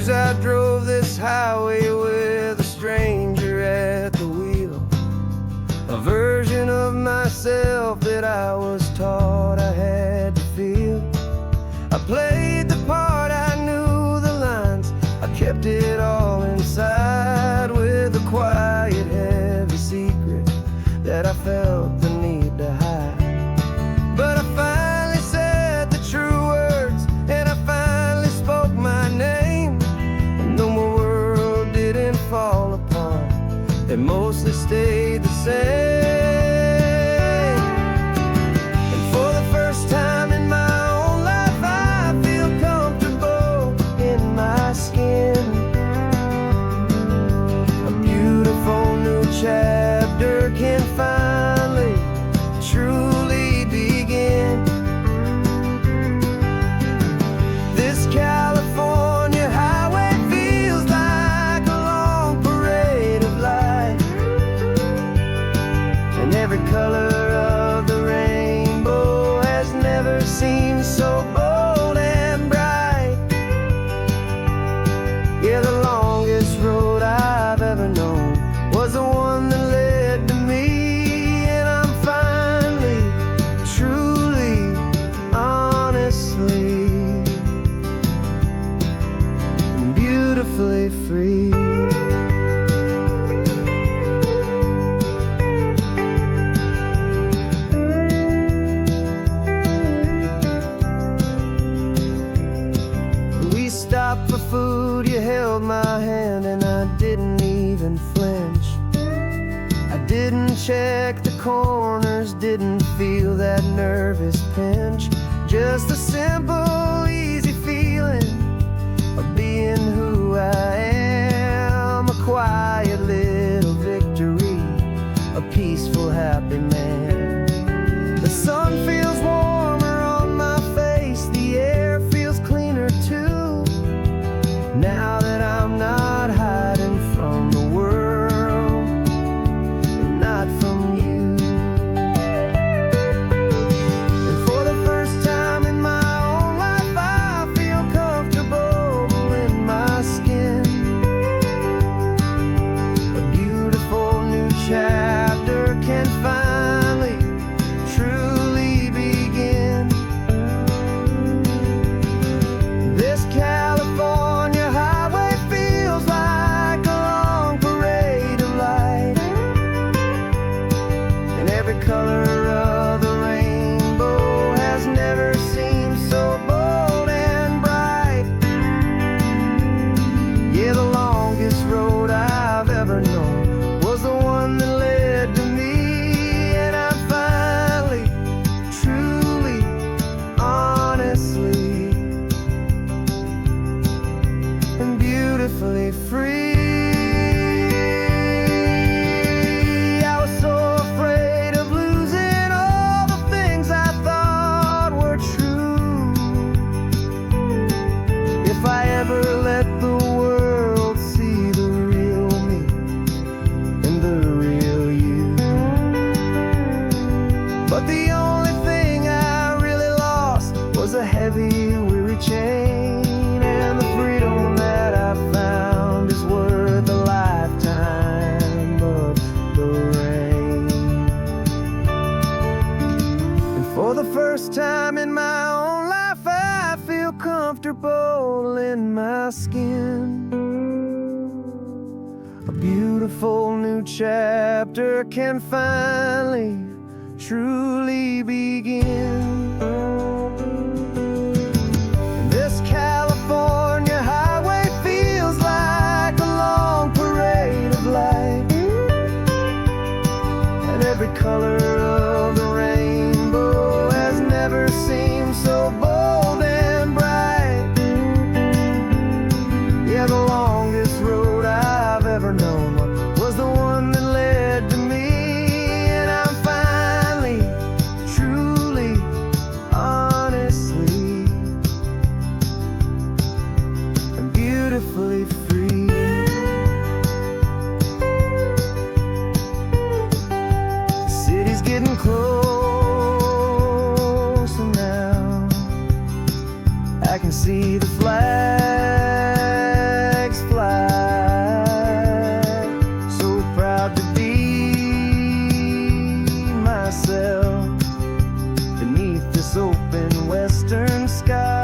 I drove this highway with a stranger at the wheel, a version of myself that I was taught I had to feel. I played the part, I knew the lines, I kept it all inside with a quiet, heavy secret that I felt the need to hide. But I finally said the true words, and I finally spoke my name. Fall apart, it mostly stayed the same. And for the first time in my own life, I feel comfortable in my skin. A beautiful new chapter can finally, truly begin. This California highway feels like a long parade of light, and every color of the rainbow has never seemed so bold and bright. Yeah, the longest road I've ever known was the one that led to me, and I'm finally, truly, honestly, beautifully free. We stopped for food, you held my hand, and I didn't even flinch. I didn't check the corners, didn't feel that nervous pinch. Just a simple, easy feeling of being who I am. A quiet little victory, a peaceful, happy man. The sun feels warmer on my face, the air feels cleaner too, now that I'm not hiding from the world, and not from you. And for the first time in my own life, I feel comfortable in my skin. A beautiful new chapter can finally, truly begin. This California highway feels like a long parade of light, and every color of the rainbow has never seemed so bold and bright. Yeah, the longest road I've ever known was the one that led to me, and I'm finally, truly, honestly, and beautifully free. I was so afraid of losing all the things I thought were true. If I ever let the world see the real me and the real you. But the only thing I really lost was a heavy, weary chain, and the freedom that I found is worth a lifetime of the rain. And for the first time in my own life, I feel comfortable in my skin. A beautiful new chapter can finally, truly begin. And this California highway feels like a long parade of light, and every color of the rainbow has never seemed so bold and bright. Yeah, the longest road I've ever known was the one that led to me, and I'm finally, truly, honestly, and beautifully free. getting close, and now I can see the flags fly. So proud to be myself beneath this open western sky.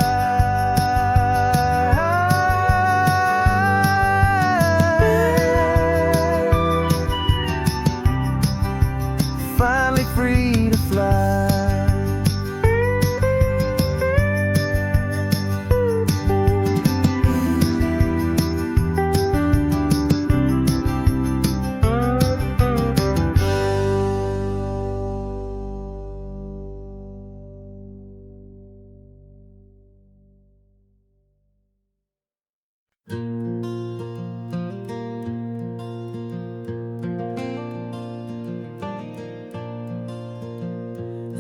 Finally free to fly.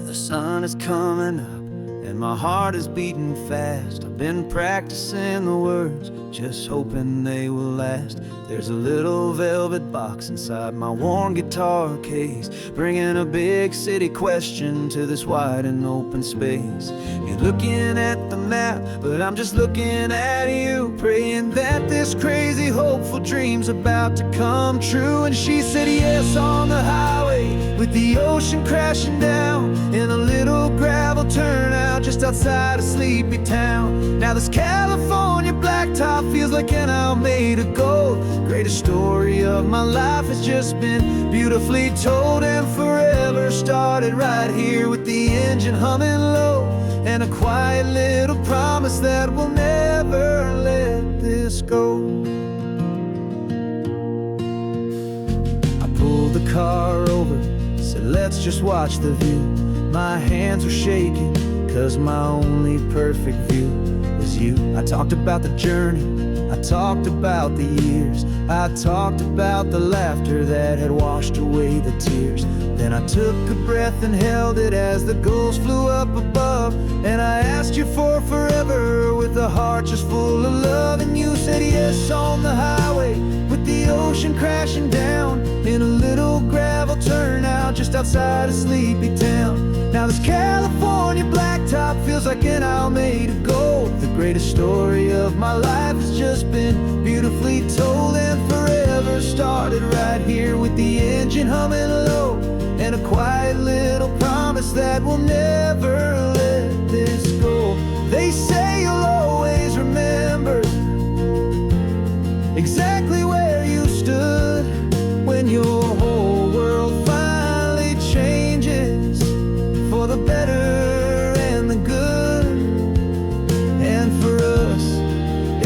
The sun is coming up and my heart is beating fast. I've been practicing the words, just hoping they will last. There's a little velvet box inside my worn guitar case, bringing a big city question to this wide and open space. You're looking at the map, but I'm just looking at you, praying that this crazy hopeful dream's about to come true. And she said yes on the highway, with the ocean crashing down in a little gravel turnout just outside a sleepy town. Now this California blacktop feels like an hour made of gold. Greatest story of my life has just been beautifully told, and forever started right here with the engine humming low, and a quiet little promise that we'll never let this go. I pulled the car over, said let's just watch the view. My hands were shaking, cause my only perfect view was you. I talked about the journey, I talked about the years, I talked about the laughter that had washed away the tears. Then I took a breath and held it as the gulls flew up above, and I asked you for forever with a heart just full of love. And you said yes on the highway, with the ocean crashing down in a little gravel turnout just outside a sleepy town. Now this California blacktop feels like an hour made of gold. The greatest story of my life has just been beautifully told, and forever started right here with the engine humming low, and a quiet little promise that we'll never let this go. They say you'll always remember exactly where you stood when your whole world finally changes for the better and the good. And for us,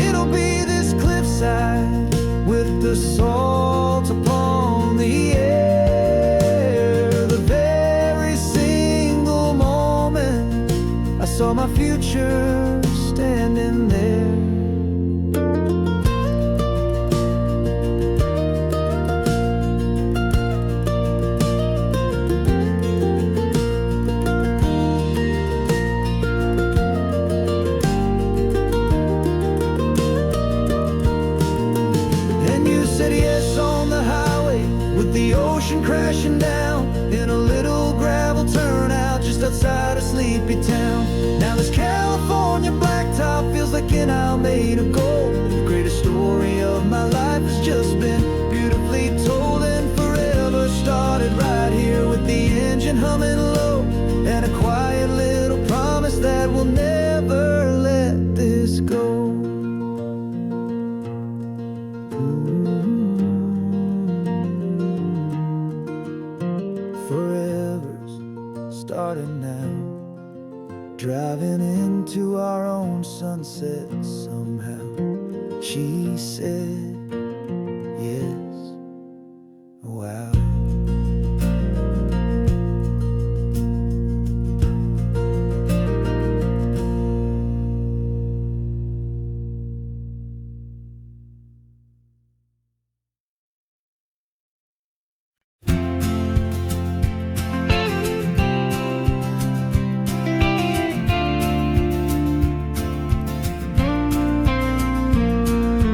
it'll be this cliffside with the salt upon the air. The very single moment I saw my future standing there. The ocean crashing down in a little gravel turnout just outside a sleepy town. Now this California blacktop feels like an hour made of gold. The greatest story of my life has just been beautifully told, and forever started right here with the engine humming low, and a quiet little promise that we'll never let this go. Forever's started now, driving into our own sunset somehow. She said yes, wow.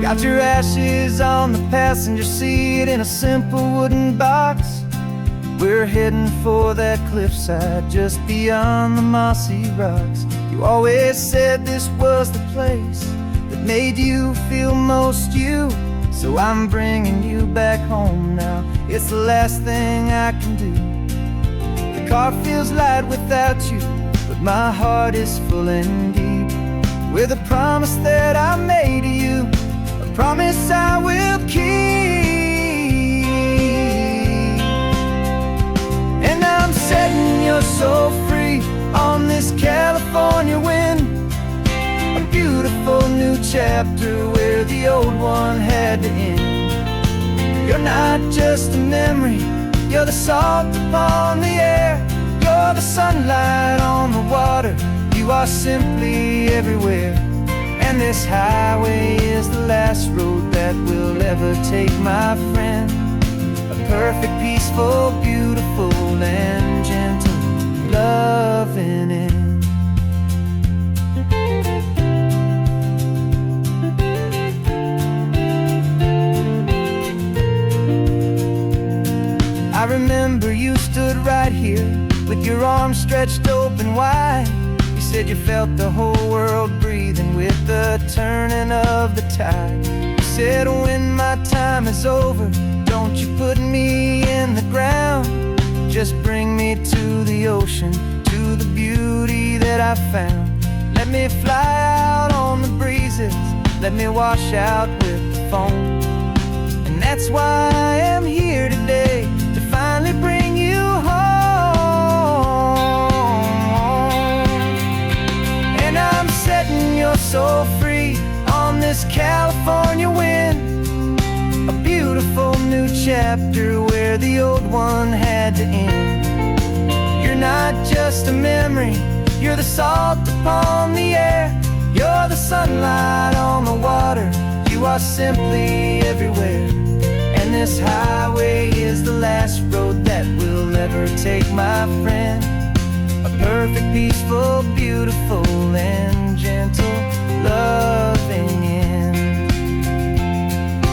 Got your ashes on the passenger seat in a simple wooden box. We're heading for that cliffside just beyond the mossy rocks. You always said this was the place that made you feel most you. So I'm bringing you back home now. It's the last thing I can do. The car feels light without you, but my heart is full and deep with a promise that I made to you, a promise I will keep. And I'm setting your soul free on this California wind, a beautiful new chapter where the old one had to end. You're not just a memory, you're the salt upon the air, you're the sunlight on the water, you are simply everywhere. And this highway is the last road that we'll ever take, my friend. A perfect, peaceful, beautiful, and gentle, loving end. I remember you stood right here with your arms stretched open wide. You said you felt the whole world breathing with the turning of the tide. You said when my time is over, don't you put me in the ground, just bring me to the ocean, to the beauty that I found. Let me fly out on the breezes, let me wash out with the foam. And that's why I am here today, to finally bring you home. And I'm setting your soul free on this California wind, a beautiful new chapter where the old one had to end. You're not just a memory, you're the salt upon the air, you're the sunlight on the water, you are simply everywhere. And this highway is the last road that we'll ever take, my friend. A perfect, peaceful, beautiful, and gentle, loving end.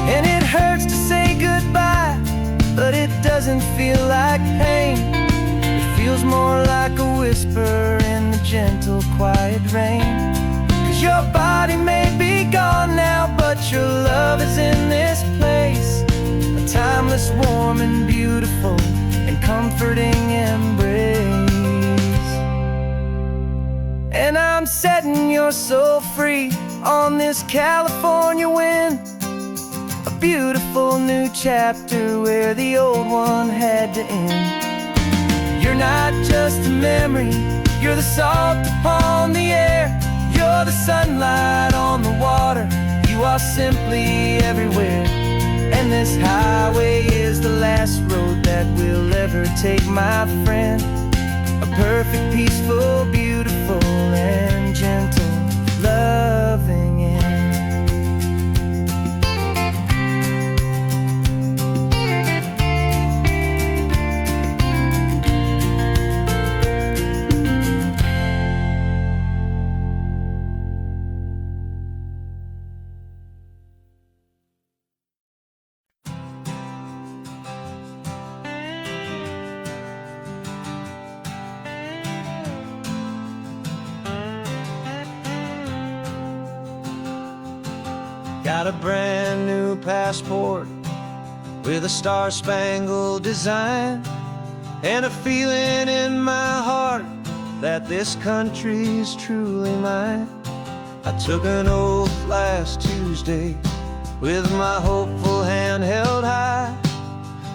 And it hurts to say goodbye, but it doesn't feel like pain. It feels more like a whisper in the gentle, quiet rain. 'Cause your body may be gone now, but your love is in this place, a timeless, warm, and beautiful, and comforting embrace. And I'm setting your soul free on this California wind, a beautiful new chapter where the old one had to end. You're not just a memory, you're the salt upon the air, you're the sunlight on the water, you are simply everywhere. And this highway is the last road that we'll ever take, my friend. A perfect, peaceful, beautiful, and gentle, loving end. Got a brand new passport with a star-spangled design, and a feeling in my heart that this country's truly mine. I took an oath last Tuesday with my hopeful hand held high,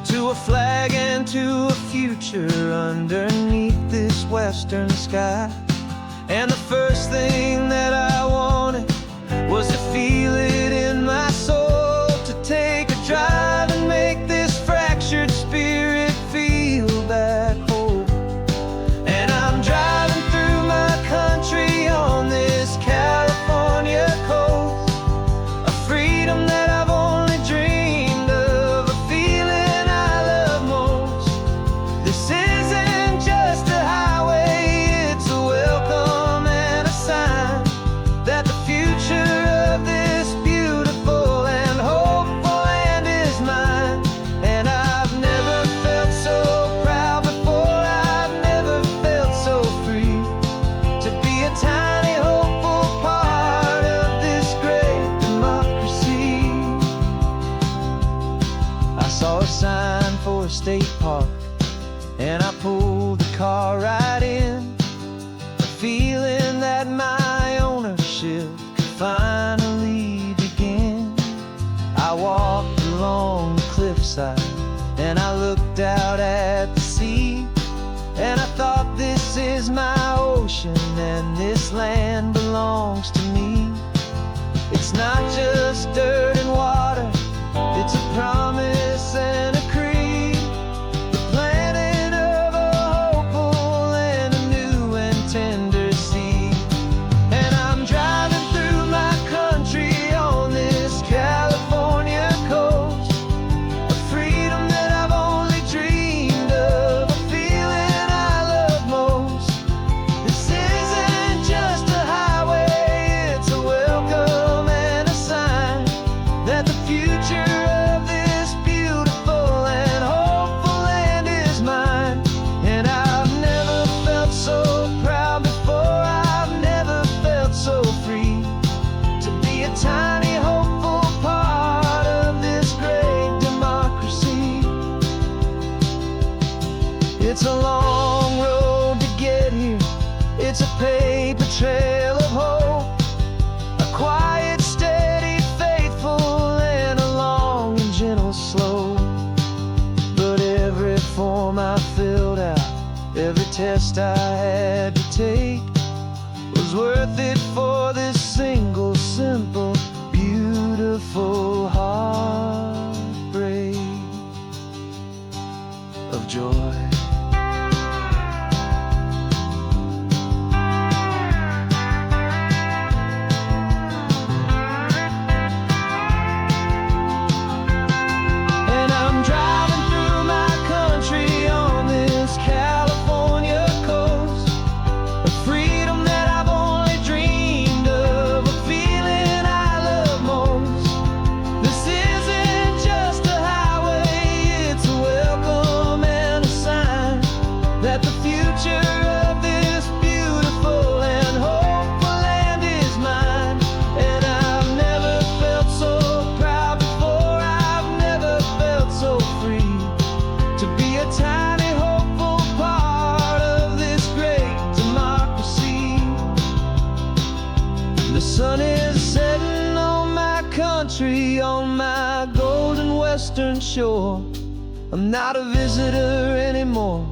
to a flag and to a future underneath this western sky. And the first thing that I wanted was to feel it in my soul, to take a drive and make this fractured spirit feel back home. And I'm driving through my country on this California coast, a freedom that I've only dreamed of, a feeling I love most. This isn't just a highway, it's a welcome and a sign and I pulled the car right in, the feeling that my ownership could finally begin. I walked along the cliffside and I looked out at the sea, and I thought, this is my ocean and this land belongs to me. It's not just dirt and water, it's a promise and a creed, the planting of a hopeful and a new and tender seed. And I'm driving through my country on this California coast, a freedom that I've only dreamed of, a feeling I love most. This isn't just a highway, it's a welcome and a sign that the future of this beautiful and hopeful land is mine. And I've never felt so proud before, I've never felt so free to be a tiny hopeful part of this great democracy. It's a long road to get here, it's a paper trail of hope, a quiet, steady, faithful, and a long and gentle slope. But every form I filled out, every test I had to take, was worth it for this single, simple, beautiful heartbreak of joy. And I'm driving through my country on this California coast, a freedom that I've only dreamed of, a feeling I love most. This isn't just a highway, it's a welcome and a sign that the future of this beautiful and hopeful land is mine. And I've never felt so proud before, I've never felt so free to be a tiny hopeful part of this great democracy. The sun is setting on my country, on my golden western shore. I'm not a visitor anymore,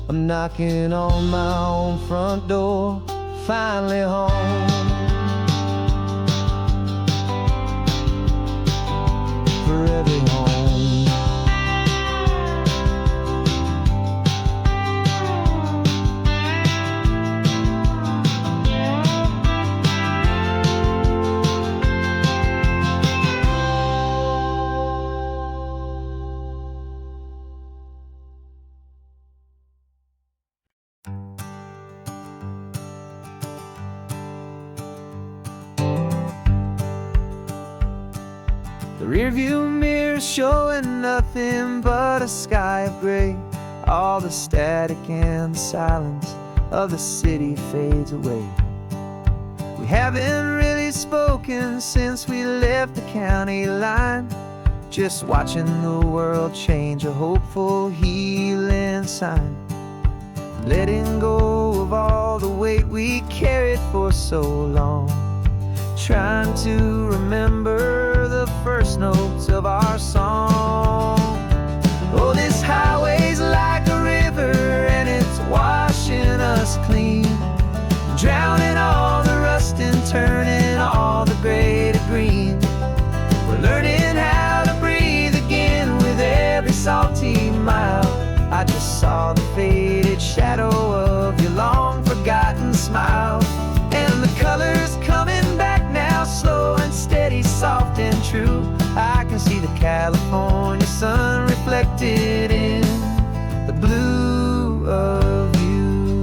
I'm knocking on my own front door, finally home. Forever home. The rearview mirror showing nothing but a sky of gray. All the static and the silence of the city fades away. We haven't really spoken since we left the county line, just watching the world change, a hopeful healing sign. Letting go of all the weight we carried for so long, trying to remember the first notes of our song. Oh, this highway's like a river and it's washing us clean, drowning all the rust and turning all the gray to green. We're learning how to breathe again with every salty mile. I just saw the faded shadow of your long forgotten smile, and the colors coming back now, slow and steady, soft and true. I can see the California sun reflected in the blue of you.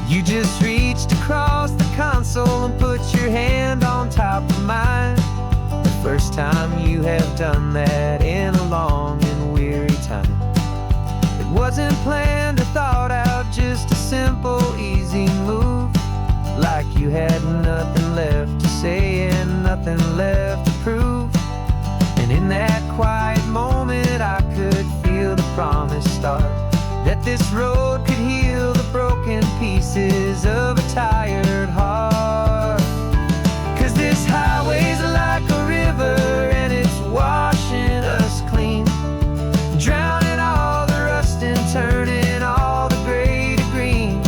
You just reached across the console and put your hand on top of mine. The first time you have done that in a long and weary time. It wasn't planned or thought out, just a simple, easy move. Like you had nothing left to say and nothing left to prove. And in that quiet moment I could promised start, that this road could heal the broken pieces of a tired heart. 'Cause this highway's like a river and it's washing us clean, drowning all the rust and turning all the gray to green.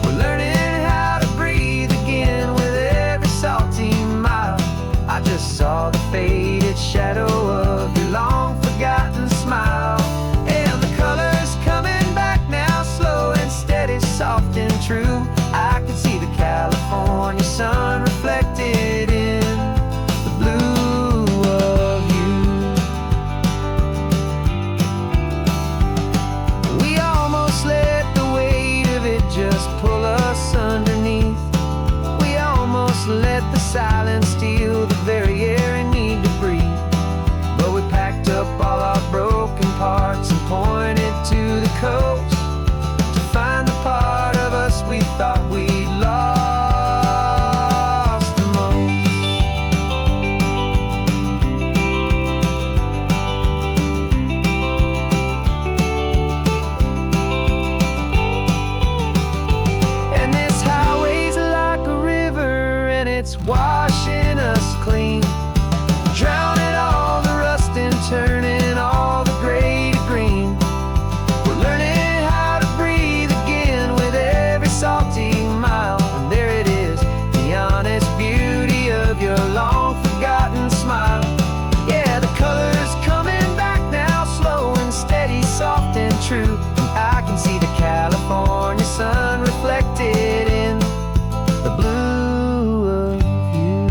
We're learning how to breathe again with every salty mile. I just saw the faded shadow of your long forgotten smile, and the colors coming back now, slow and steady, soft and true. I can see the California sun reflected in the blue of you. We almost let the weight of it just pull us underneath. We almost let the silence steal the very air and need to breathe. But we packed up all our broken parts and pointed to the coast to find the part of us we thought we'd lost the most. And this highway's like a river and it's washing us clean, drowning all the rust and turning all the gray to green. We're learning how to breathe again with every salty mile. And there it is, the honest beauty of your long forgotten smile. Yeah, the colors coming back now, slow and steady, soft and true. I can see the California sun reflected in the blue of you.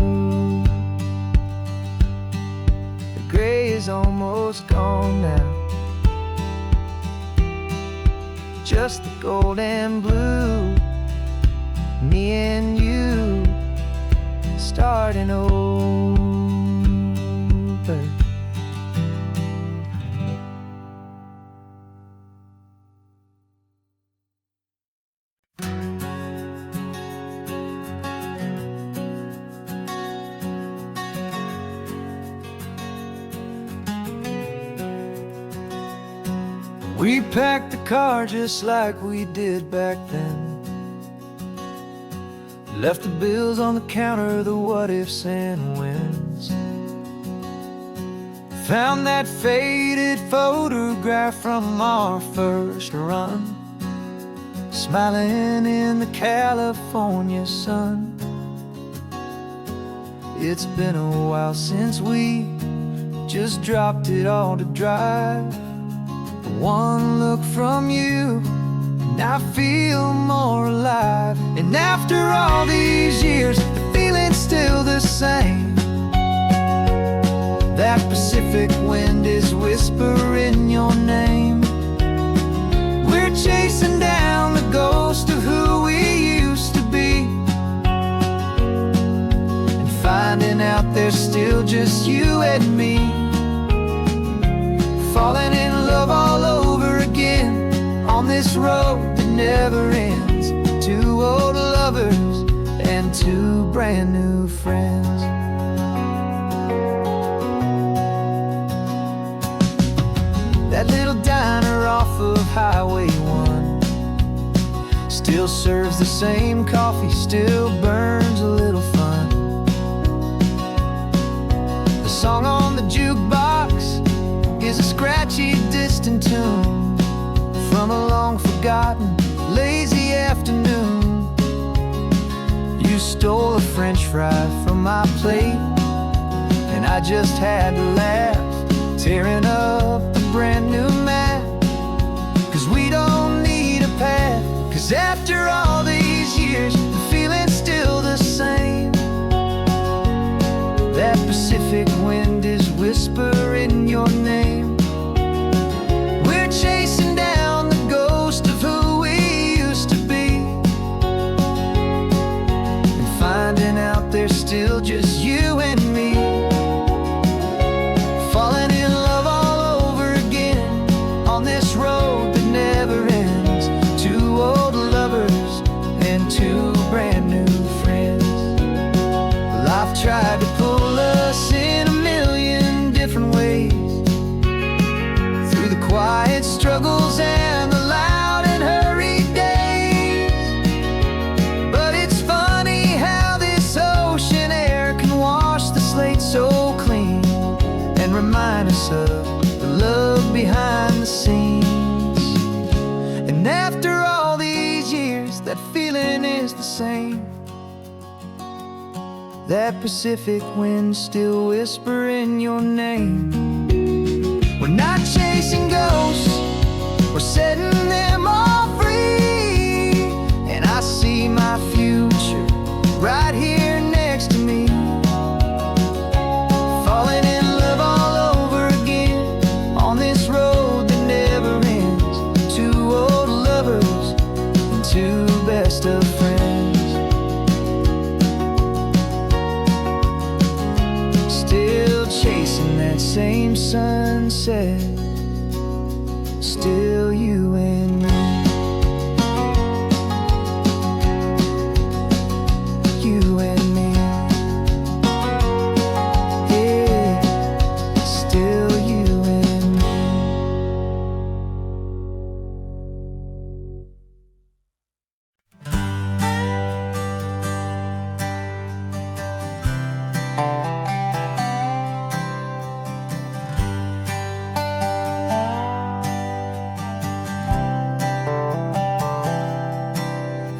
The gray is almost gone now, just the gold and blue. Me and you starting over. We packed the car just like we did back then, left the bills on the counter, the what ifs and whens. Found that faded photograph from our first run, smiling in the California sun. It's been a while since we just dropped it all to drive. One look from you and I feel more alive. And after all these years, the feeling's still the same. That Pacific wind is whispering your name. We're chasing down the ghost of who we used to be, and finding out there's still just you and me. Falling in love all over again on this road that never ends. Two old lovers and two brand new friends. That little diner off of Highway 1 still serves the same coffee, still burns a little fun. The song on the jukebox is a scratchy, distant tune from a long-forgotten, lazy afternoon. You stole a French fry from my plate, and I just had to laugh, tearing up a brand new map. 'Cause we don't need a path, 'cause after all these years, the feeling's still the same. That Pacific wind is whispering your name. We're chasing down the ghost of who we used to be, and finding out there's still just you and me. Falling in love all over the quiet struggles and the loud and hurried days. But it's funny how this ocean air can wash the slate so clean and remind us of the love behind the scenes. And after all these years, that feeling is the same. That Pacific wind still whispering your name. We're not chasing ghosts, we're setting them all free. And I see my future right here next to me, falling in love all over again on this road that never ends. Two old lovers and two best of friends, still chasing that same sunset. Still you and me. You and me. Yeah, still you and me.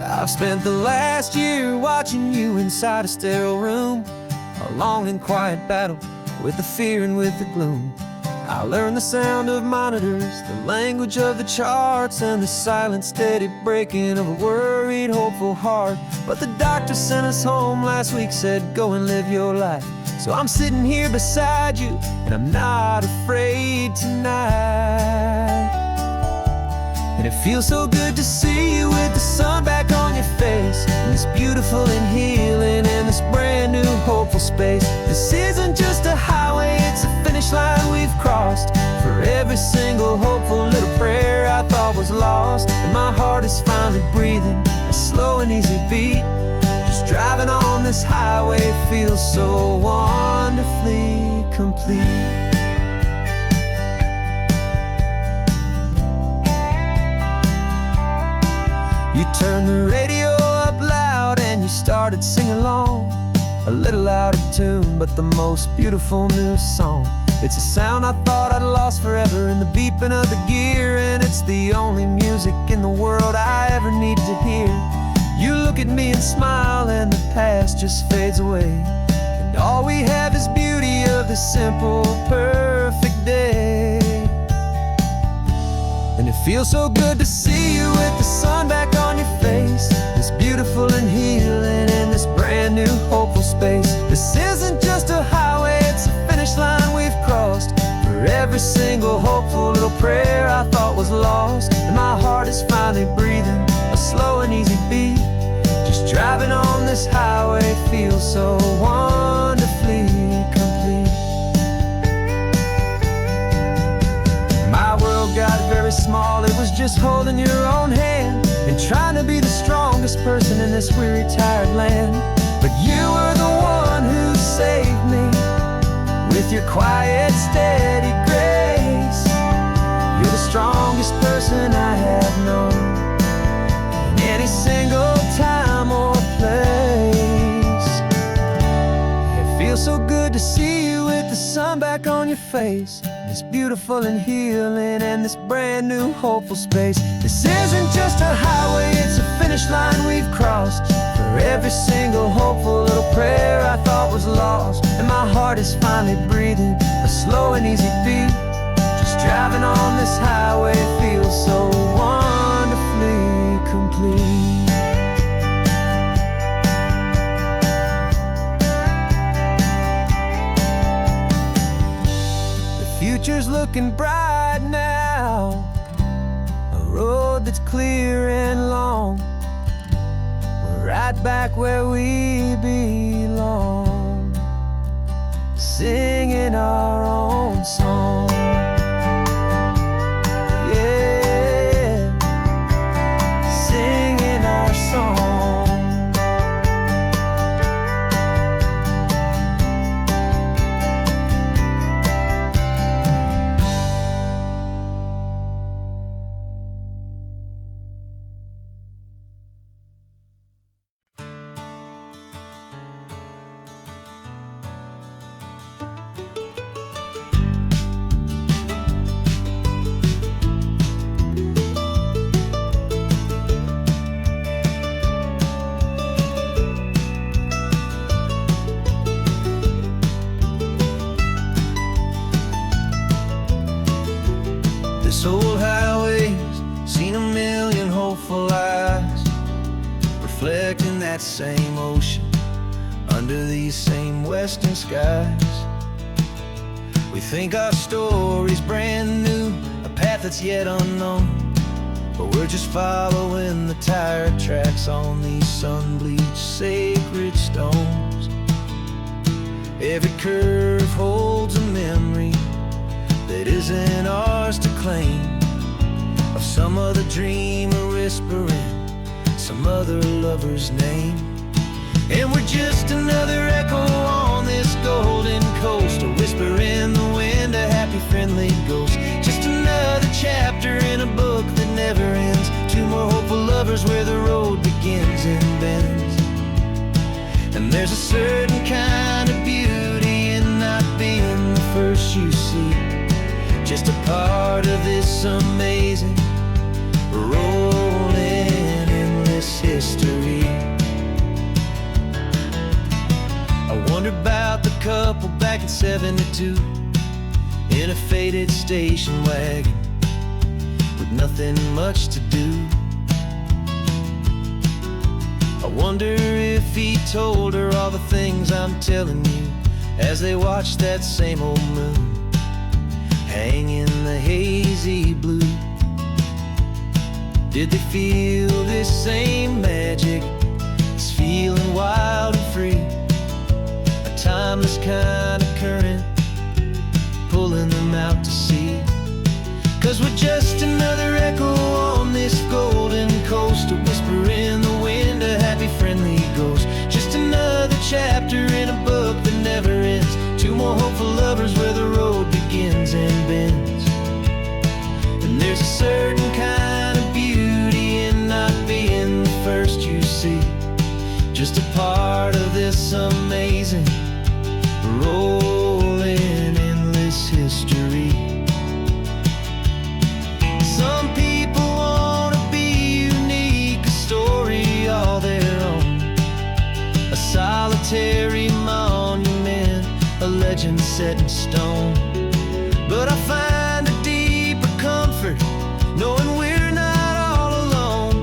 I've spent the last year watching you inside a sterile room, a long and quiet battle with the fear and with the gloom. I learned the sound of monitors, the language of the charts, and the silent steady breaking of a worried, hopeful heart. But the doctor sent us home last week, said go and live your life. So I'm sitting here beside you, and I'm not afraid tonight. And it feels so good to see you with the sun back on your face, and this beautiful and healing in this brand new hopeful space. This isn't just a highway, it's a finish line we've crossed. For every single hopeful little prayer I thought was lost, and my heart is finally breathing a slow and easy beat. Just driving on this highway feels so wonderfully complete. You turned the radio up loud and you started singing along, a little out of tune, but the most beautiful new song. It's a sound I thought I'd lost forever in the beeping of the gear, and it's the only music in the world I ever need to hear. You look at me and smile, and the past just fades away, and all we have is beauty of this simple, perfect day. And it feels so good to see you with the sun back on your face, this beautiful and healing in this brand new hopeful space. This isn't just a highway, it's a finish line we've crossed. For every single hopeful little prayer I thought was lost, and my heart is finally breathing a slow and easy beat. Just driving on this highway feels so wonderfully complete. My world got very small, it was just holding your own hand and trying to be the strongest person in this weary, tired land. But you were the one who saved me with your quiet, steady grace. You're the strongest person I have known in any single time or place. It feels so good to see you with the sun back on your face, this beautiful and healing and this brand new hopeful space. This isn't just a highway, it's a finish line we've crossed. For every single hopeful little prayer I thought was lost, and my heart is finally breathing a slow and easy beat. Just driving on this highway feels so wonderfully complete. Future's looking bright now, a road that's clear and long. We're right back where we belong, singing our own song. Yeah, singing our song. This old highway's seen a million hopeful eyes, reflecting that same ocean under these same western skies. We think our story's brand new, a path that's yet unknown, but we're just following the tire tracks on these sun-bleached sacred stones. Every curve holds a memory that isn't ours to claim, of some other dreamer whispering some other lover's name. And we're just another echo on this golden coast, a whisper in the wind, a happy friendly ghost. Just another chapter in a book that never ends, two more hopeful lovers where the road begins and bends. And there's a certain kind of beauty in not being the first you see, just a part of this amazing rolling endless history. I wonder about the couple back in '72 in a faded station wagon with nothing much to do. I wonder if he told her all the things I'm telling you as they watched that same old moon hang in the hazy blue. Did they feel this same magic, this feeling wild and free, a timeless kind of current pulling them out to sea? 'Cause we're just another echo on this golden coast, a whisper in the wind, a happy friendly ghost. Just another chapter in a book that never ends, two more hopeful lovers where the road begins and bends. And there's a certain kind of beauty in not being the first you see, just a part of this amazing rolling endless history. Some people want to be unique, a story all their own, a solitary monument, a legend set in stone. But I find a deeper comfort knowing we're not all alone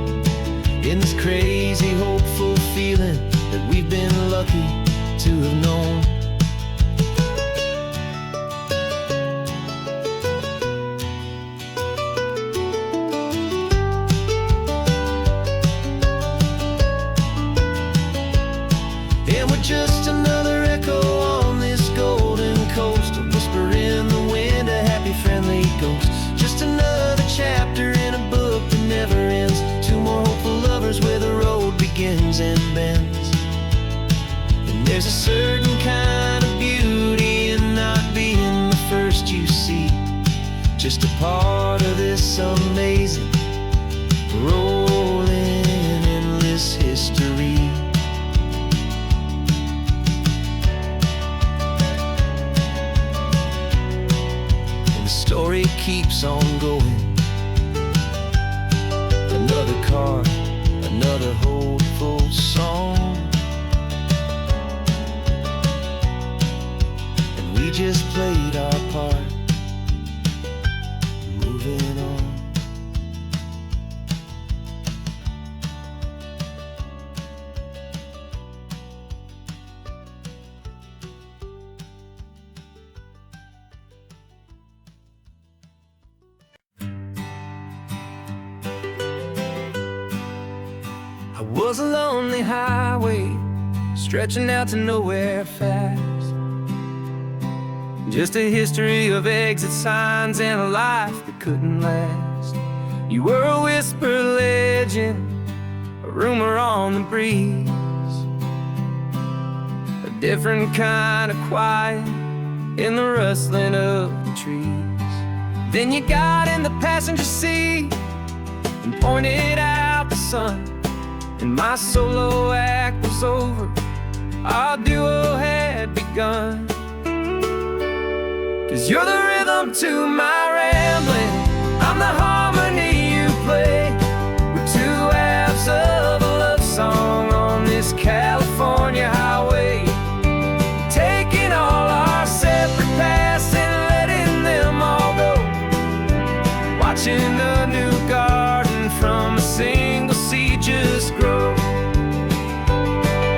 in this crazy hopeful feeling that we've been lucky to have known. And we're just another echo on this golden coast, a whisper in the wind, a happy friendly ghost. Just another chapter in a book that never ends, two more hopeful lovers where the road begins and bends. And there's a certain kind of beauty in not being the first you see, just a part of this amazing rolling endless history. Story keeps on going, another card, another hopeful song, and we just played our part, moving on. I was a lonely highway stretching out to nowhere fast, just a history of exit signs and a life that couldn't last. You were a whisper legend, a rumor on the breeze, a different kind of quiet in the rustling of the trees. Then you got in the passenger seat and pointed out the sun, and my solo act was over, our duo had begun. 'Cause you're the rhythm to my rambling, I'm the harmony you play. We're two halves of a love song on this California highway, taking all our separate paths and letting them all go. watching a new garden from a single seed just grow.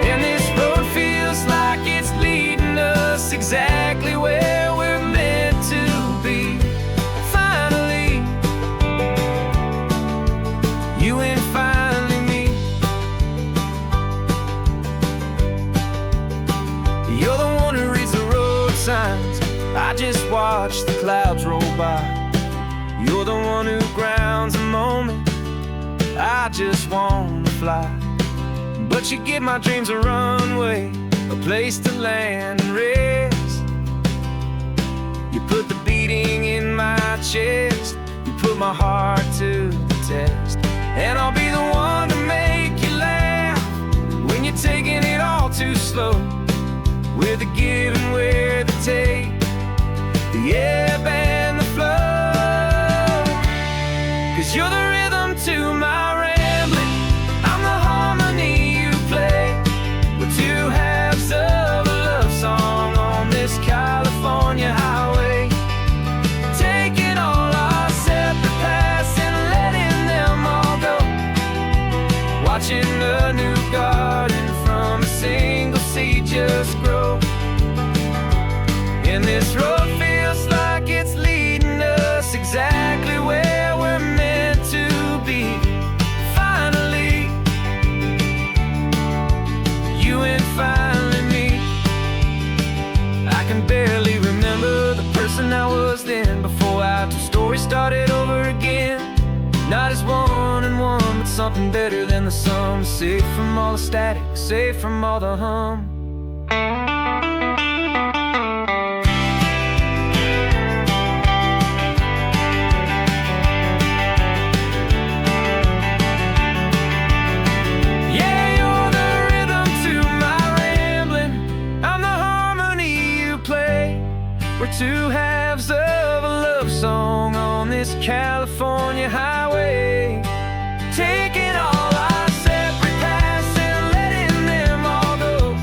And this road feels like it's leading us exactly where we're meant to be. Finally, you and finally me. You're the one who reads the road signs, I just watch the clouds roll by. You're the one who grounds the moment, I just wanna fly. But you give my dreams a runway, a place to land and rest. You put the beating in my chest, you put my heart to the test. And I'll be the one to make you laugh when you're taking it all too slow. We're the give and we're the take, the ebb and the flow. 'Cause you're the rhythm to my rambling, I'm the harmony you play. We're two halves of a love song on this California highway, taking all our separate paths and letting them all go. Watching a new garden from a single seed just grow. And this road feels like it's leading us exactly where we're meant to be. Finally, you and finally me. I can barely remember the person I was then, before our two stories started over again. Not as one and one, but something better than the sum. Safe from all the static, safe from all the hum. We're two halves of a love song on this California highway, taking all our separate paths and letting them all go.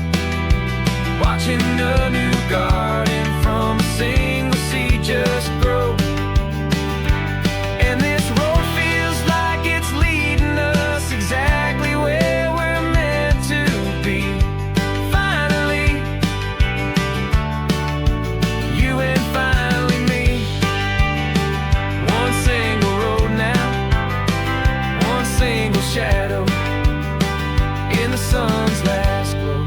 Watching a new garden from a single seed just grow. And this road feels like it's leading us exactly where we're meant to be. Finally, you and finally me. One single road now, one single shadow in the sun's last glow.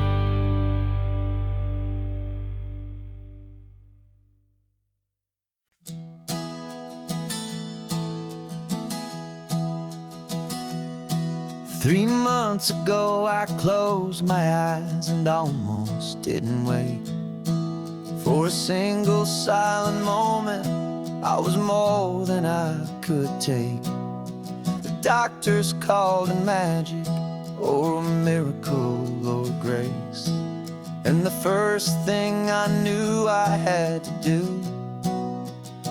Three months ago I closed my eyes and almost didn't wake. For a single silent moment, I was more than I could take. The doctors called it magic, or a miracle, or grace. And the first thing I knew I had to do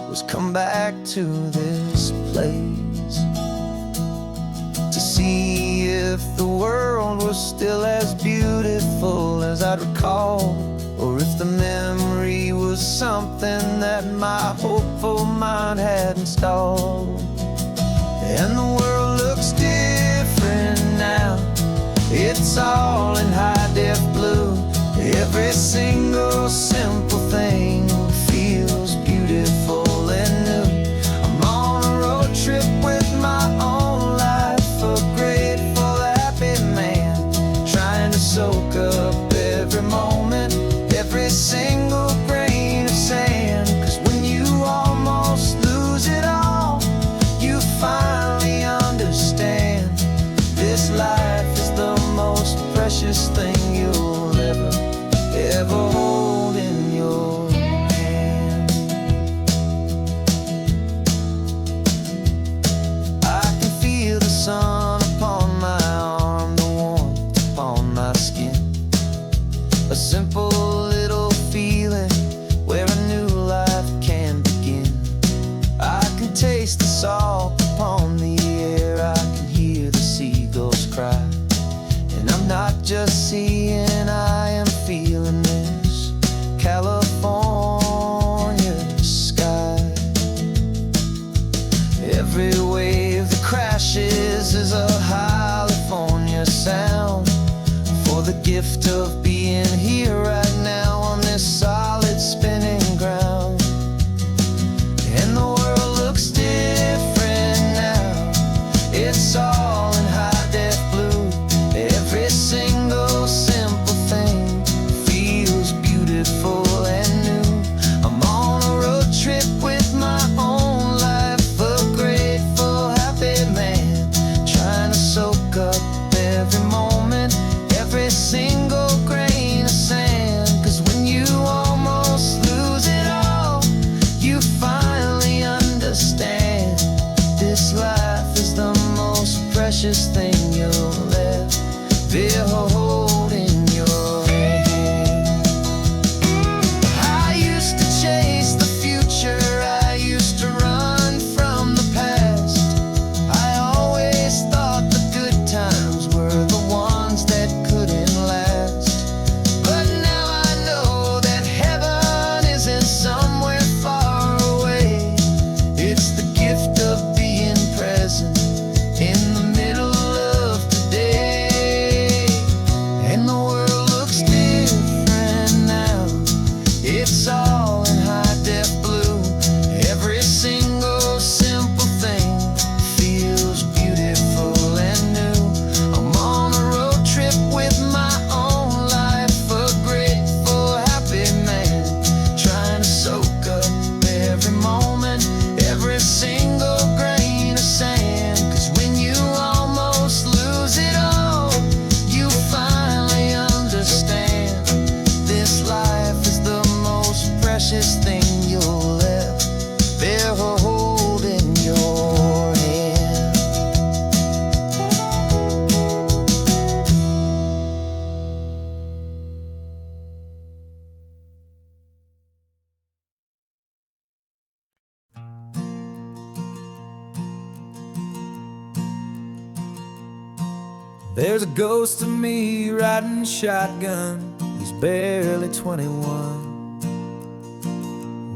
was come back to this place, to see if the world was still as beautiful as I'd recall, or if the memory was something that my hopeful mind had installed. And the world looks different now, it's all in high-def blue. Every single simple thing feels beautiful and new. I'm on a road trip with my own life, a grateful, happy man, trying to soak up every moment, every single grain of sand. 'Cause when you almost lose it all, you finally understand this life is the most precious thing you'll ever hold in your hand. I can feel the sun upon my arm, the warmth upon my skin, a simple little feeling where a new life can begin. I can taste the salt upon the air, I can hear the seagulls cry. And I'm not just seeing, I am feeling this California sky. Every wave that crashes is a California sound. For the gift of being here right now on this solid spinning ground. And the world looks different now. It's all in high def blue. Every single simple thing feels beautiful and new. I'm on a road trip with my own life, a grateful, happy man, trying to soak up every moment, every single grain of sand. 'Cause when you almost lose it all, you finally understand this life is the most precious thing you'll ever hold in your hand. I used to chase the future, I used to run from the past. I always thought the good times were the ones that couldn't last. But now I know that heaven isn't somewhere far away. It's the gift of being present in the middle of today. And the world looks different now. It's all in high def blue. Every single simple thing feels beautiful and new. I'm on a road trip with my own life, a grateful, happy man, trying to soak up every moment, every single grain of sand. 'Cause when you almost lose it all, you finally understand this life is the most precious thing you'll ever hold in your hand. There's a ghost of me riding shotgun. He's barely 21,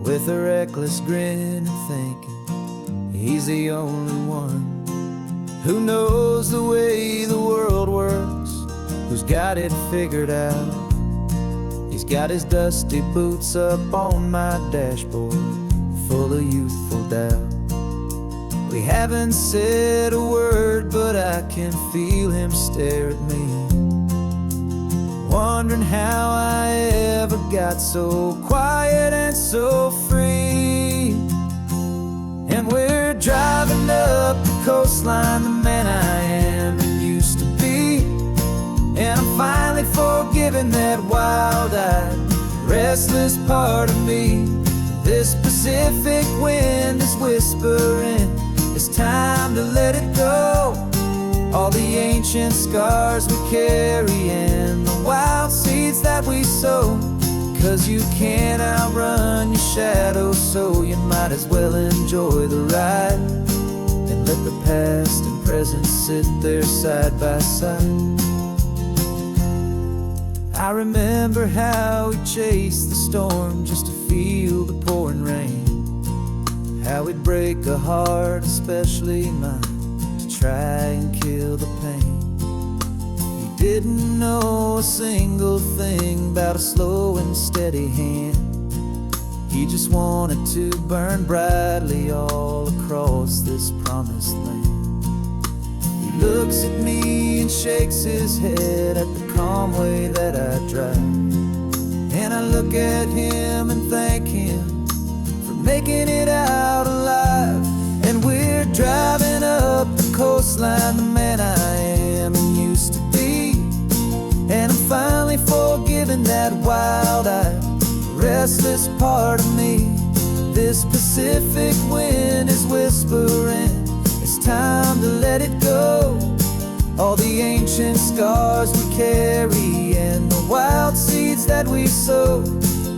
with a reckless grin and thinking he's the only one who knows the way the world works, who's got it figured out. He's got his dusty boots up on my dashboard, full of youthful doubt. We haven't said a word, but I can feel him stare at me, wondering how I ever got so quiet and so free. And we're driving up the coastline, the man I am and used to be. And I'm finally forgiving that wild-eyed, restless part of me. This Pacific wind is whispering, it's time to let it go. All the ancient scars we carry and the wild seeds that we sow. 'Cause you can't outrun your shadow, so you might as well enjoy the ride and let the past and present sit there side by side. I remember how we chased the storm just to feel the pouring rain, how we'd break a heart, especially mine, to try and kill the pain. He didn't know a single thing about a slow and steady hand. He just wanted to burn brightly all across this promised land. He looks at me and shakes his head at the calm way that I drive, and I look at him and thank him for making it out alive. And we're driving up the coastline, the man I am and used to be. And I'm finally forgiving that wild-eyed, restless part of me. This Pacific wind is whispering, it's time to let it go. All the ancient scars we carry and the wild seeds that we sow.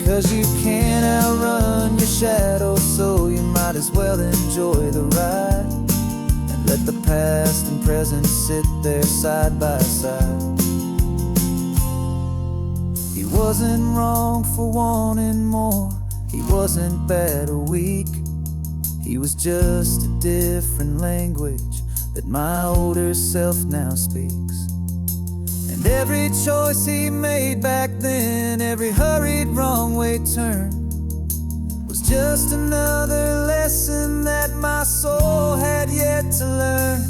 'Cause you can't outrun your shadow, so you might as well enjoy the ride and let the past and present sit there side by side. He wasn't wrong for wanting more, he wasn't bad or weak. He was just a different different language that my older self now speaks. And every choice he made back then, every hurried wrong way turn, was just another lesson that my soul had yet to learn.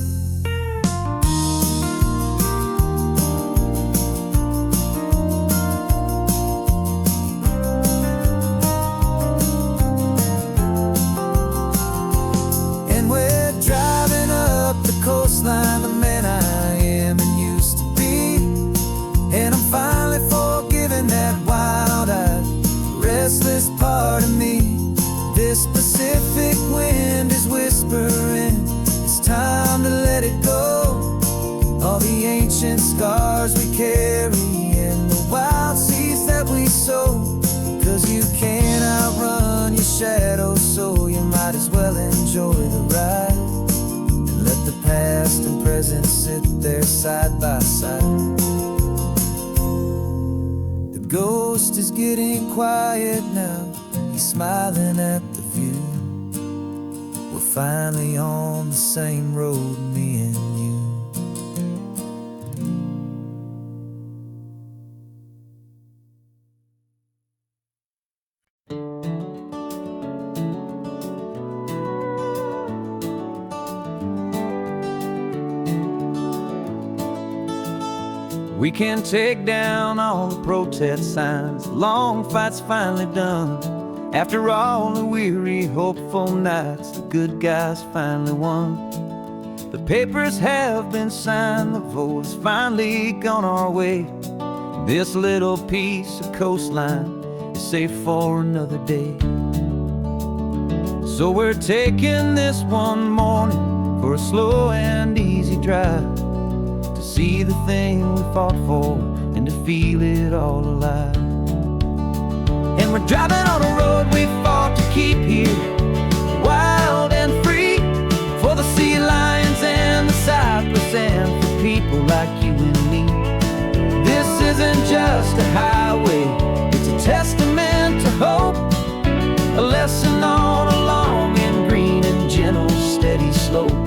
And we're driving up the coastline, the man I am and used to be, and I'm finally forgiving that wild-eyed, restless part of me. This Pacific wind is whispering, it's time to let it go. All the ancient scars we carry and the wild seeds that we sow. 'Cause you can't outrun your shadow, so you might as well enjoy the ride. And let the past and present sit there side by side. The ghost is getting quiet now, he's smiling at the view. We're finally on the same road, me and you. We can take down all the protest signs, long fight's finally done. After all the weary, hopeful nights, the good guys finally won. The papers have been signed, the vote's finally gone our way. This little piece of coastline is safe for another day. So we're taking this one morning for a slow and easy drive, to see the thing we fought for and to feel it all alive. And we're driving on a road we fought to keep here, wild and free, for the sea lions and the cypress and for people like you and me. This isn't just a highway, it's a testament to hope, a lesson on a long and green and gentle steady slope.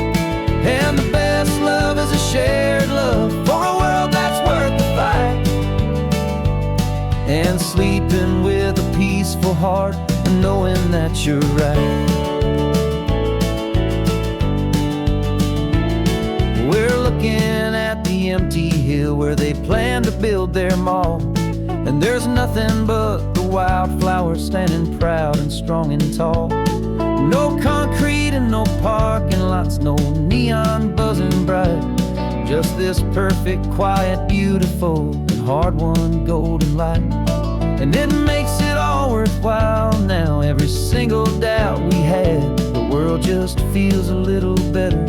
And the best love is a shared love for a world that's worth the fight. And sleeping with a peaceful heart and knowing that you're right. We're looking at the empty hill where they plan to build their mall, and there's nothing but the wildflowers standing proud and strong and tall. No concrete and no parking lots, no neon buzzing bright, just this perfect, quiet, beautiful, and hard-won golden light. And it makes it all worthwhile now, every single doubt we had. The world just feels a little better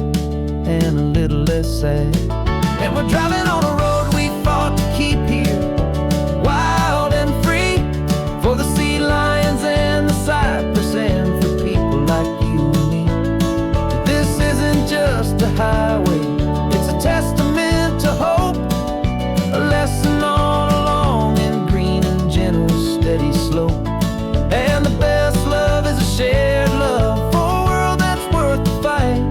and a little less sad. And we're driving on a road we fought to keep here, wild and free, for the sea lions and the cypress and for people like you and me. This isn't just a highway, it's a testament to hope, a lesson on a long and green and gentle steady slope. And the best love is a shared love for a world that's worth the fight.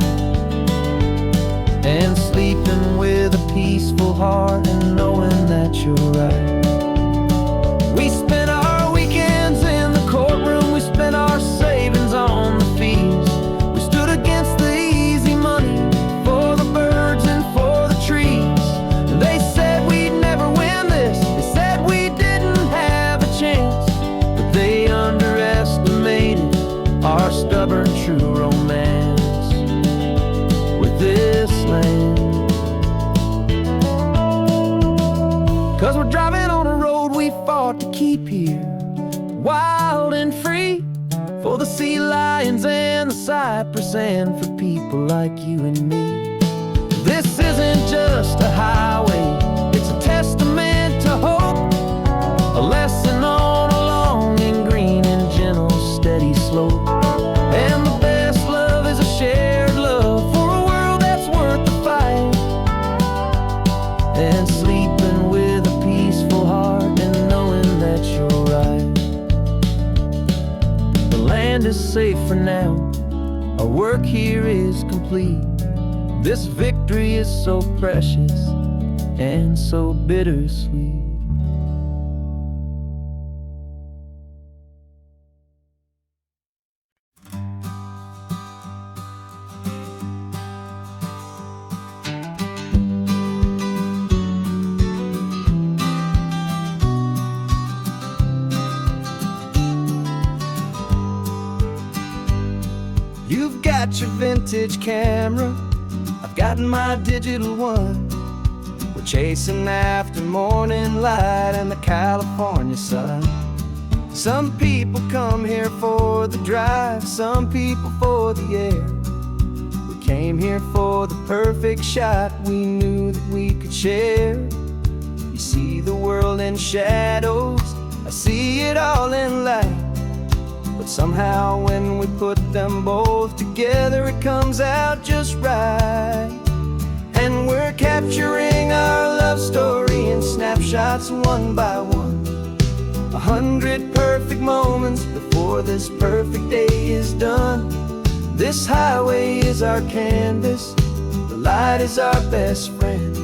And sleeping with a peaceful heart and knowing that you're right. We spent our weekends in the courtroom, we spent our savings on the fees. We stood against the easy money for the birds and for the trees. They said we'd never win this, they said we didn't have a chance, but they underestimated our stubborn true romance with this land. 'Cause we're driving on a road we fought to keep here, wild and free, for the sea lions and the cypress and for people like you and me. This isn't just a highway, it's a testament to hope, a lesson on a long and green and gentle steady slope. And the best love is a shared love for a world that's worth the fight. And sleeping with a peaceful heart and knowing that you're right. The land is safe for now, our work here is complete. complete. This victory is so precious and so bittersweet. You've got your vintage camera, I've got my digital one. We're chasing after morning light and the California sun. Some people come here for the drive, some people for the air. We came here for the perfect shot we knew that we could share. You see the world in shadows, I see it all in light. But somehow when we put them both together, it comes out just right. And we're capturing our love story in snapshots one by one. 100 perfect moments before this perfect day is done. This highway is our canvas, the light is our best friend,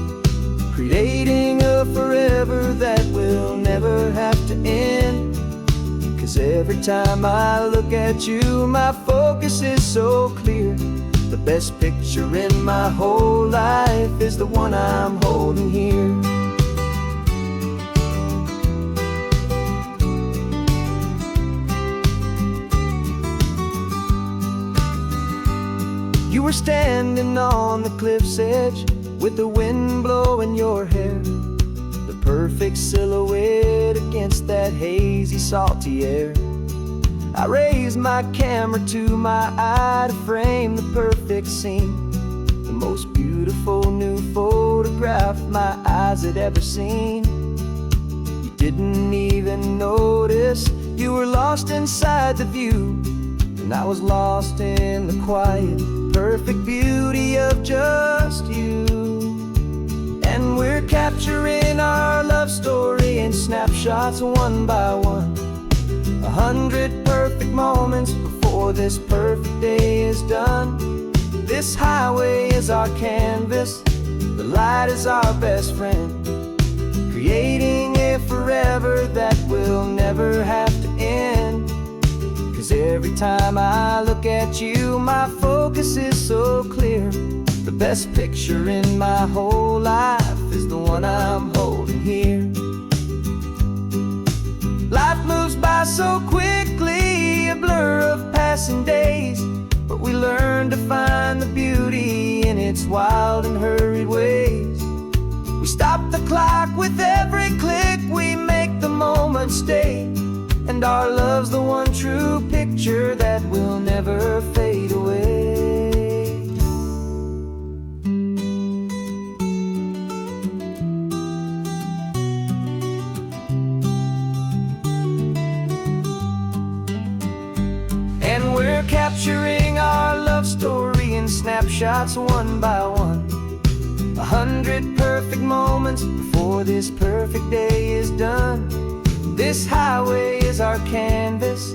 creating a forever that will never have to end. 'Cause every time I look at you, my focus is so clear. The best picture in my whole life is the one I'm holding here. You were standing on the cliff's edge with the wind blowing your hair, the perfect silhouette against that hazy, salty air. I raised my camera to my eye to frame the perfect scene, the most beautiful new photograph my eyes had ever seen. You didn't even notice you were lost inside the view, and I was lost in the quiet, perfect beauty of just you. And we're capturing our love story in snapshots one by one. 100 perfect moments before this perfect day is done. This highway is our canvas, the light is our best friend, creating a forever that will never have to end. 'Cause every time I look at you, my focus is so clear. The best picture in my whole life is the one I'm holding here. Life moves by so quickly, a blur of passing days, but we learn to find the beauty in its wild and hurried ways. We stop the clock with every click, we make the moment stay, and our love's the one true picture that will never fade away. And we're capturing our love story in snapshots one by one. 100 perfect moments before this perfect day is done. This highway is our canvas,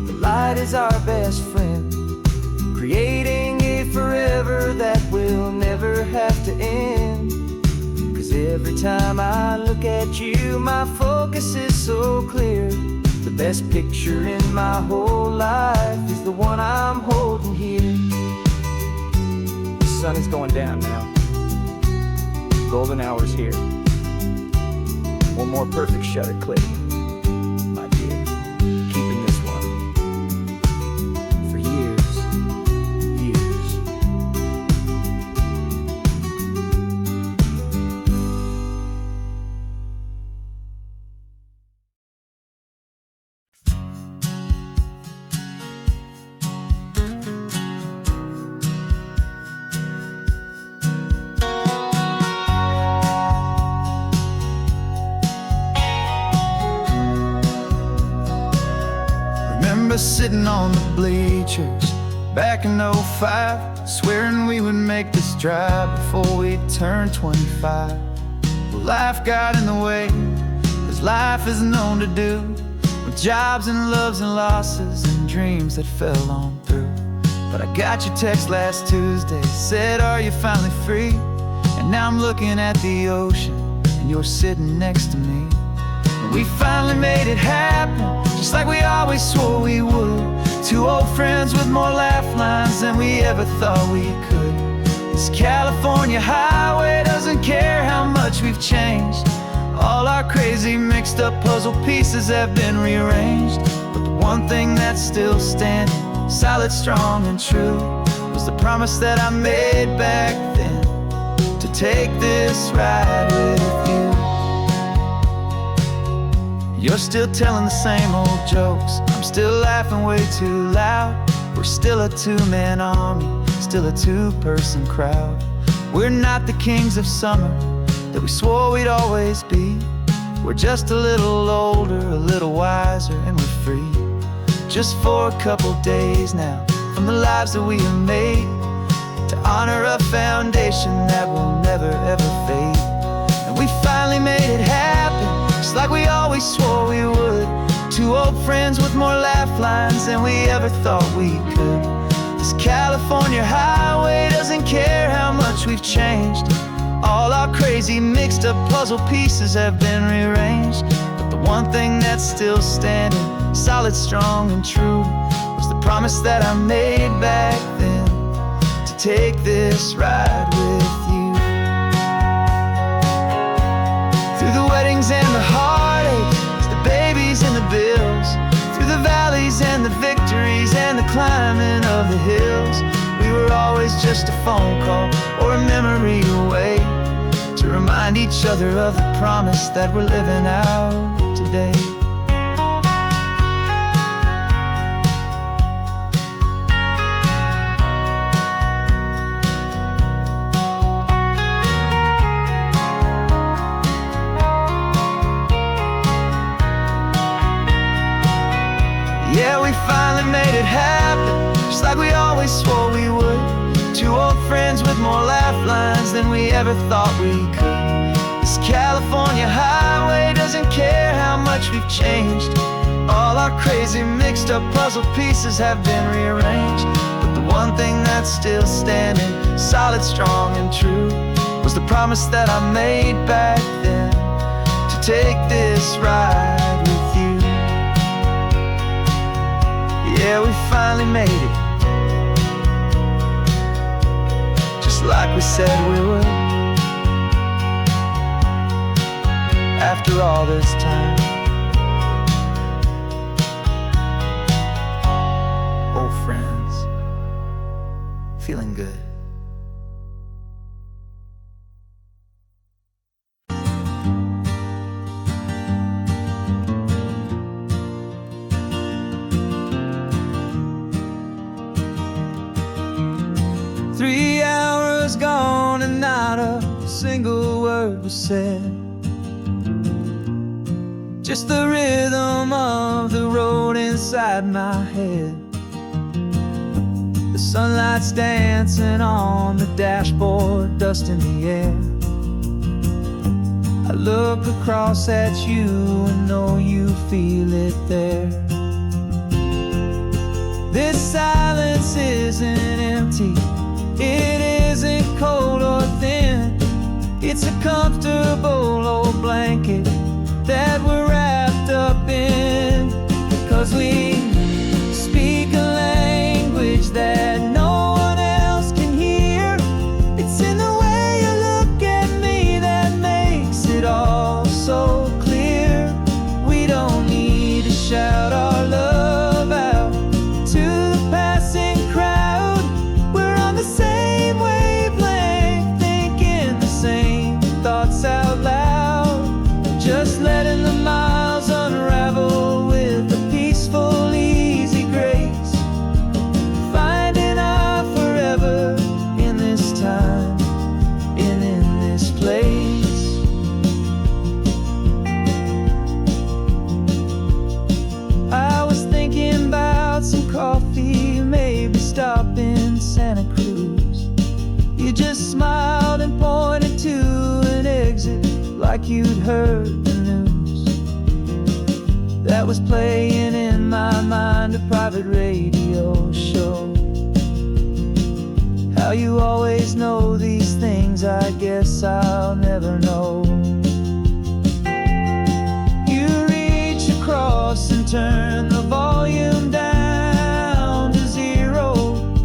the light is our best friend, creating a forever that will never have to end. 'Cause every time I look at you, my focus is so clear. The best picture in my whole life is the one I'm holding here. The sun is going down now. Golden hour's here. One more perfect shutter click, my dear. Keeping this one for years, years. Remember sitting on the bleachers back in '05, swearing we would make this drive before we turned 25. Well, life got in the way, as life is known to do, with jobs and loves and losses and dreams that fell on through. But I got your text last Tuesday, said, are you finally free? And now I'm looking at the ocean, and you're sitting next to me. And we finally made it happen, just like we always swore we would. Two old friends with more laugh lines than we ever thought we could. This California highway doesn't care how much we've changed. All our crazy mixed up puzzle pieces have been rearranged. But the one thing that's still standing, solid, strong and true, was the promise that I made back then, to take this ride with you. You're still telling the same old jokes, I'm still laughing way too loud. We're still a two-man army, still a two-person crowd. We're not the kings of summer that we swore we'd always be. We're just a little older, a little wiser, and we're free. Just for a couple days now, from the lives that we have made, to honor a foundation that will never ever fade. And we finally made it happen, just like we always swore we would. Two old friends with more laugh lines than we ever thought we could. This California highway doesn't care how much we've changed. All our crazy mixed up puzzle pieces have been rearranged. But the one thing that's still standing, solid, strong and true, was the promise that I made back then, to take this ride with you. Through the weddings and the heartaches, the babies and the bills, through the valleys and the victories and the climbing of the hills, we were always just a phone call or a memory away, to remind each other of the promise that we're living out today. Yeah, we finally made it happen, just like we always swore we would. Two old friends with more laugh lines than we ever thought we could. This California highway doesn't care how much we've changed. All our crazy mixed up puzzle pieces have been rearranged. But the one thing that's still standing, solid, strong and true, was the promise that I made back then, to take this ride with you. Yeah, we finally made it, just like we said we would. After all this time, old friends, feeling good. Three hours gone and not a single word was said. Just the rhythm of the road inside my head. The sunlight's dancing on the dashboard, dust in the air. I look across at you and know you feel it there. This silence isn't empty, it isn't cold or thin. It's a comfortable old blanket that we're wrapped up in. 'Cause we speak a language that no one else can hear. It's in the way you look at me that makes it all so clear. We don't need to shout our love out to the passing crowd. We're on the same wavelength, thinking the same thoughts out loud. Just letting the miles unravel with a peaceful, easy grace. Finding our forever in this time and in this place. I was thinking about some coffee, maybe stop in Santa Cruz. You just smiled and pointed to an exit like you'd heard the news. That was playing in my mind, a private radio show. How you always know these things, I guess I'll never know. You reach across and turn the volume down to 0.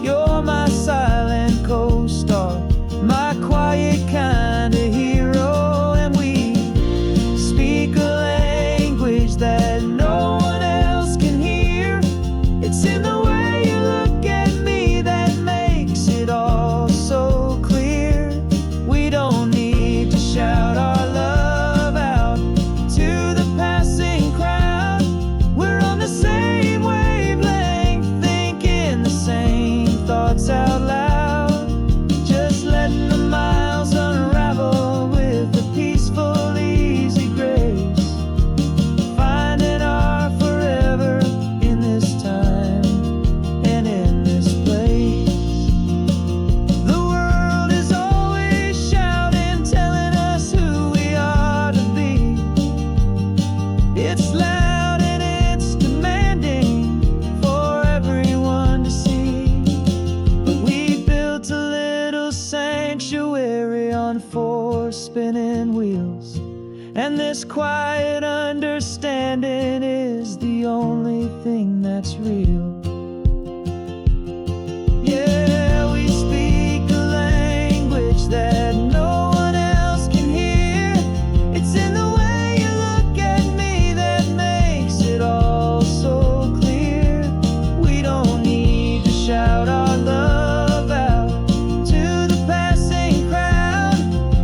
You're my silent co-star, my quiet kind of hero. And we speak a language that no one else can hear. It's in the way you look at me that makes it all so clear. We don't need to shout our love out to the passing crowd. We're on the same wavelength, thinking the same thoughts out loud. Just letting the miles unravel with a peaceful, easy grace. Finding our forever in this time and in this place. The world is always shouting, telling us who we are to be. It's loud and it's demanding for everyone to see. But we built a little sanctuary on 4 spinning wheels, and this quiet understanding is the only thing that's real. Yeah, we speak a language that no one else can hear. It's in the way you look at me that makes it all so clear. We don't need to shout our love out to the passing crowd.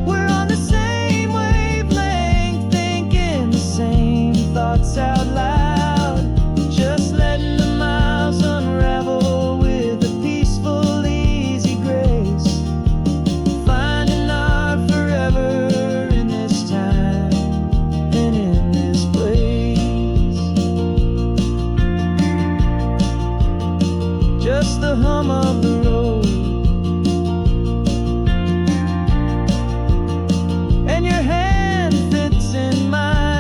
We're on the same wavelength, thinking the same thoughts out loud. Just letting the miles unravel with a peaceful, easy grace. Finding our forever in this time and in this place. Just the hum of the road and your hand fits in mine.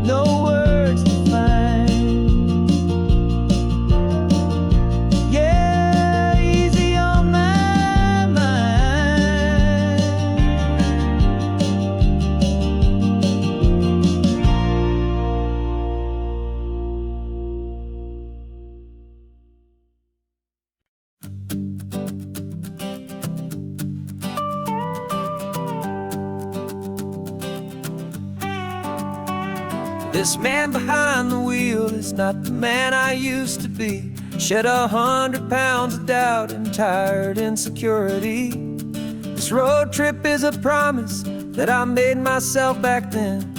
No words to find. Yeah, easy on my mind. This man behind the wheel is not the man I used to be. Shed 100 pounds of doubt and tired insecurity. This road trip is a promise that I made myself back then,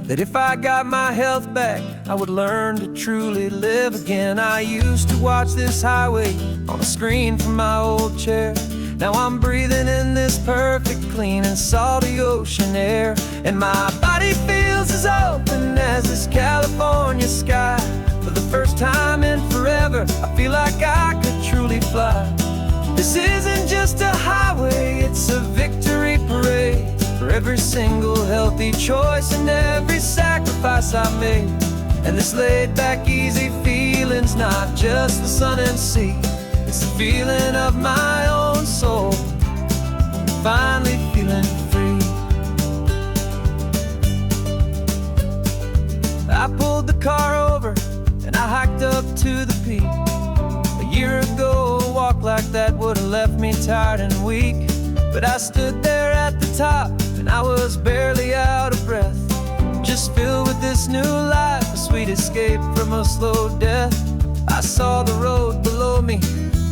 that if I got my health back, I would learn to truly live again. I used to watch this highway on a screen from my old chair. Now I'm breathing in this perfect, clean and salty ocean air. And my body feels as open as this California sky. For the first time in forever, I feel like I could truly fly. This isn't just a highway, it's a victory parade. For every single healthy choice and every sacrifice I made. And this laid back, easy feeling's not just the sun and sea. It's the feeling of my own soul, finally feeling free. I pulled the car over and I hiked up to the peak. A year ago, a walk like that would've left me tired and weak. But I stood there at the top and I was barely out of breath, just filled with this new life, a sweet escape from a slow death. I saw the road below me,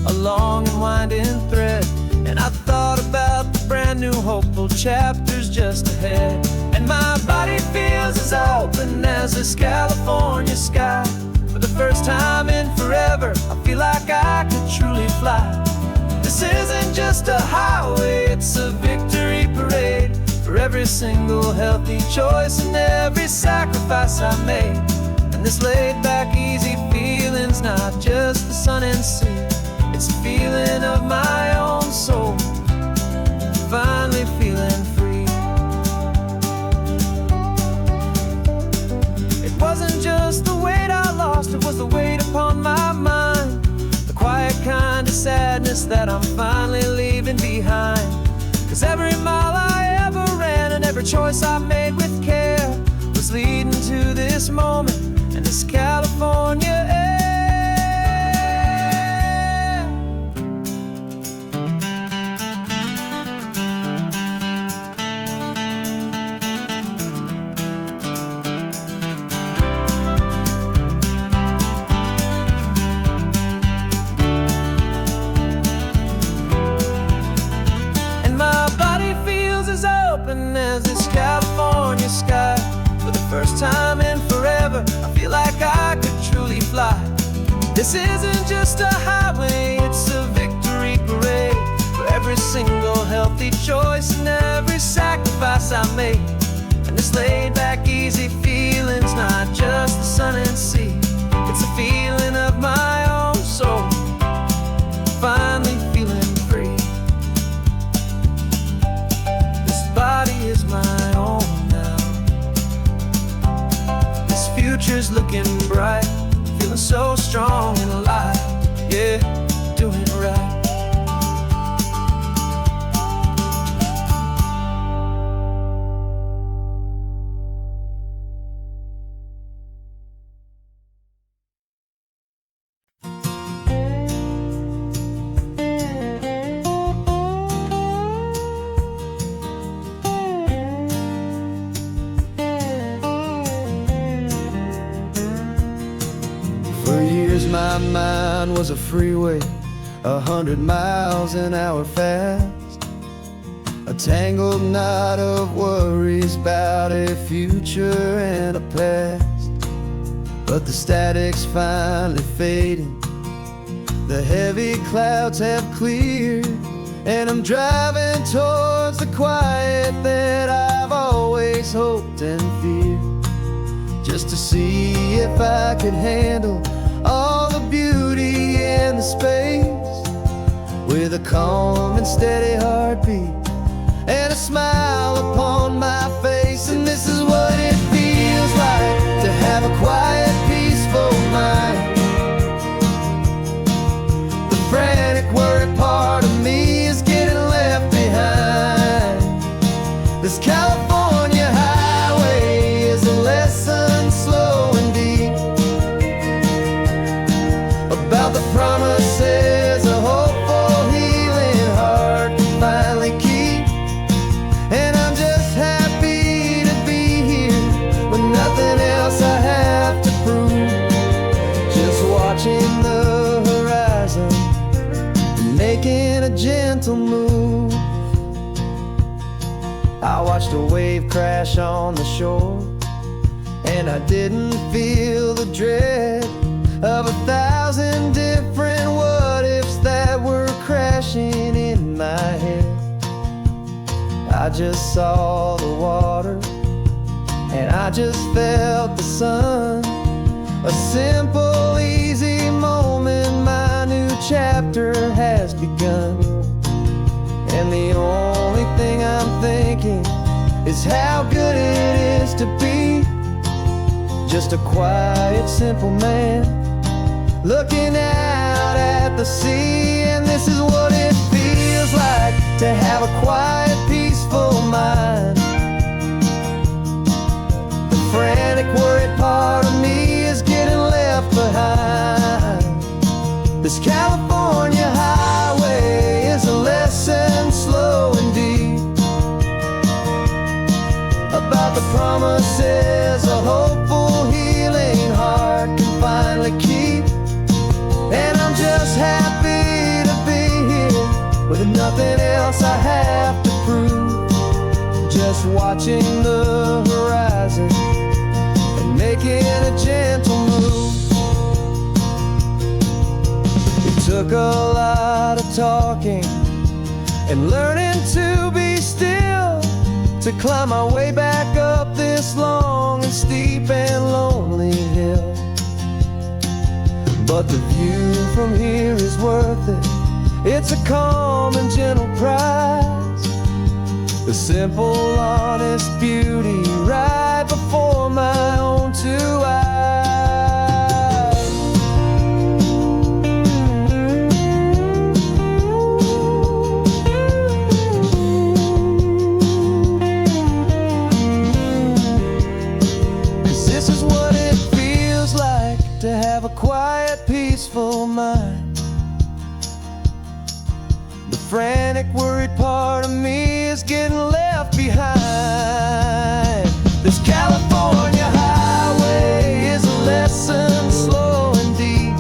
a long and winding thread, and I thought about the brand new hopeful chapters just ahead. And my body feels as open as this California sky. For the first time in forever, I feel like I could truly fly. This isn't just a highway, it's a victory parade. For every single healthy choice and every sacrifice I made. And this laid back, easy feeling's not just the sun and sea. It's a feeling of my own soul, finally feeling free. It wasn't just the weight I lost, it was the weight upon my mind. kind of sadness that I'm finally leaving behind. 'Cause every mile I ever ran and every choice I made with care was leading to this moment and this California air. As this California sky, for the first time in forever, I feel like I could truly fly. This isn't just a highway, it's a victory parade for every single healthy choice and every sacrifice I made. And this laid back, easy feeling's not just the sun and sea, it's a feeling of my own soul, finally feeling free. Body is my own now. This future's looking bright, feeling so strong and alive. Yeah, doing it right. For years my mind was a freeway, 100 miles an hour fast, a tangled knot of worries about a future and a past. But the static's finally fading, the heavy clouds have cleared, and I'm driving towards the quiet that I've always hoped and feared, just to see if I could handle all the beauty and the space, with a calm and steady heartbeat and a smile upon my face. And this is what it feels like to have a quiet, peaceful mind. The frantic, worried part of me is getting left behind. This California highway is a lesson slow and deep about the promises a hopeful, healing heart can finally keep. And I'm just happy to be here with nothing else I have to prove, just watching the horizon and making a gentle move. I watched a wave crash on the shore, and I didn't feel the dread of 1,000 different what-ifs that were crashing in my head. I just saw the water, and I just felt the sun. A simple, easy moment, my new chapter has begun. And the only thing I'm thinking is how good it is to be just a quiet, simple man looking out at the sea. And this is what it feels like to have a quiet, peaceful mind. The frantic, worried part of me is getting left behind. This California highway is a lesson slow and deep about the promises a hopeful, healing heart can finally keep. And I'm just happy to be here with nothing else I have to prove, just watching the horizon and making a gentle move. It took a lot of talking and learning to be still to climb my way back up this long and steep and lonely hill. But the view from here is worth it. It's a calm and gentle prize, the simple, honest beauty right before my own two eyes. panic, worried part of me is getting left behind. This California highway is a lesson slow and deep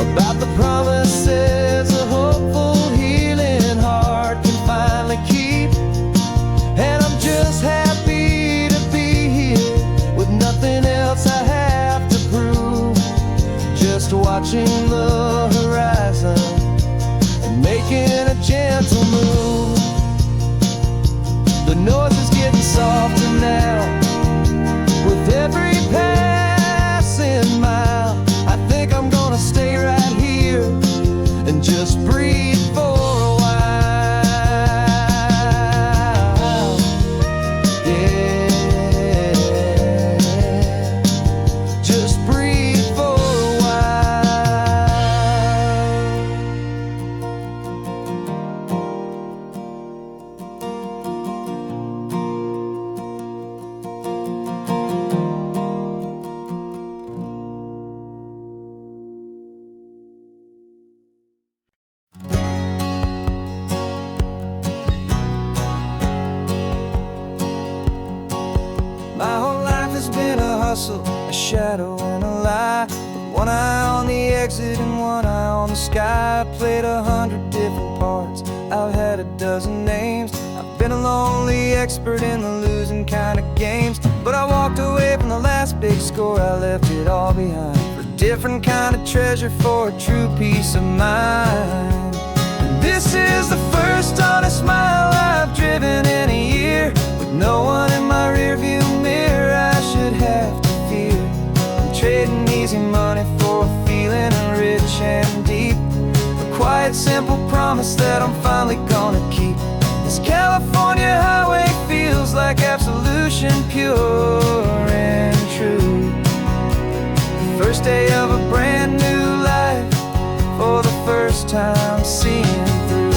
about the promises a hopeful, healing heart can finally keep. And I'm just happy to be here with nothing else I have to prove, just watching the horizon and making a gentle move. The noise is getting softer now with every passing mile. I think I'm gonna stay right here and just breathe for a while. Yeah, just breathe for a My whole life has been a hustle, a shadow and a lie. With one eye on the exit and one eye on the sky. I played 100 different parts, I've had a dozen names. I've been a lonely expert in the losing kind of games. But I walked away from the last big score, I left it all behind for a different kind of treasure, for a true peace of mind. And this is the first honest mile I've driven in a year, with no one in my rearview mirror I should have to fear. I'm trading easy money for a feeling rich and deep, a quiet, simple promise that I'm finally gonna keep. This California highway feels like absolution, pure and true. The first day of a brand new life, for the first time seeing through.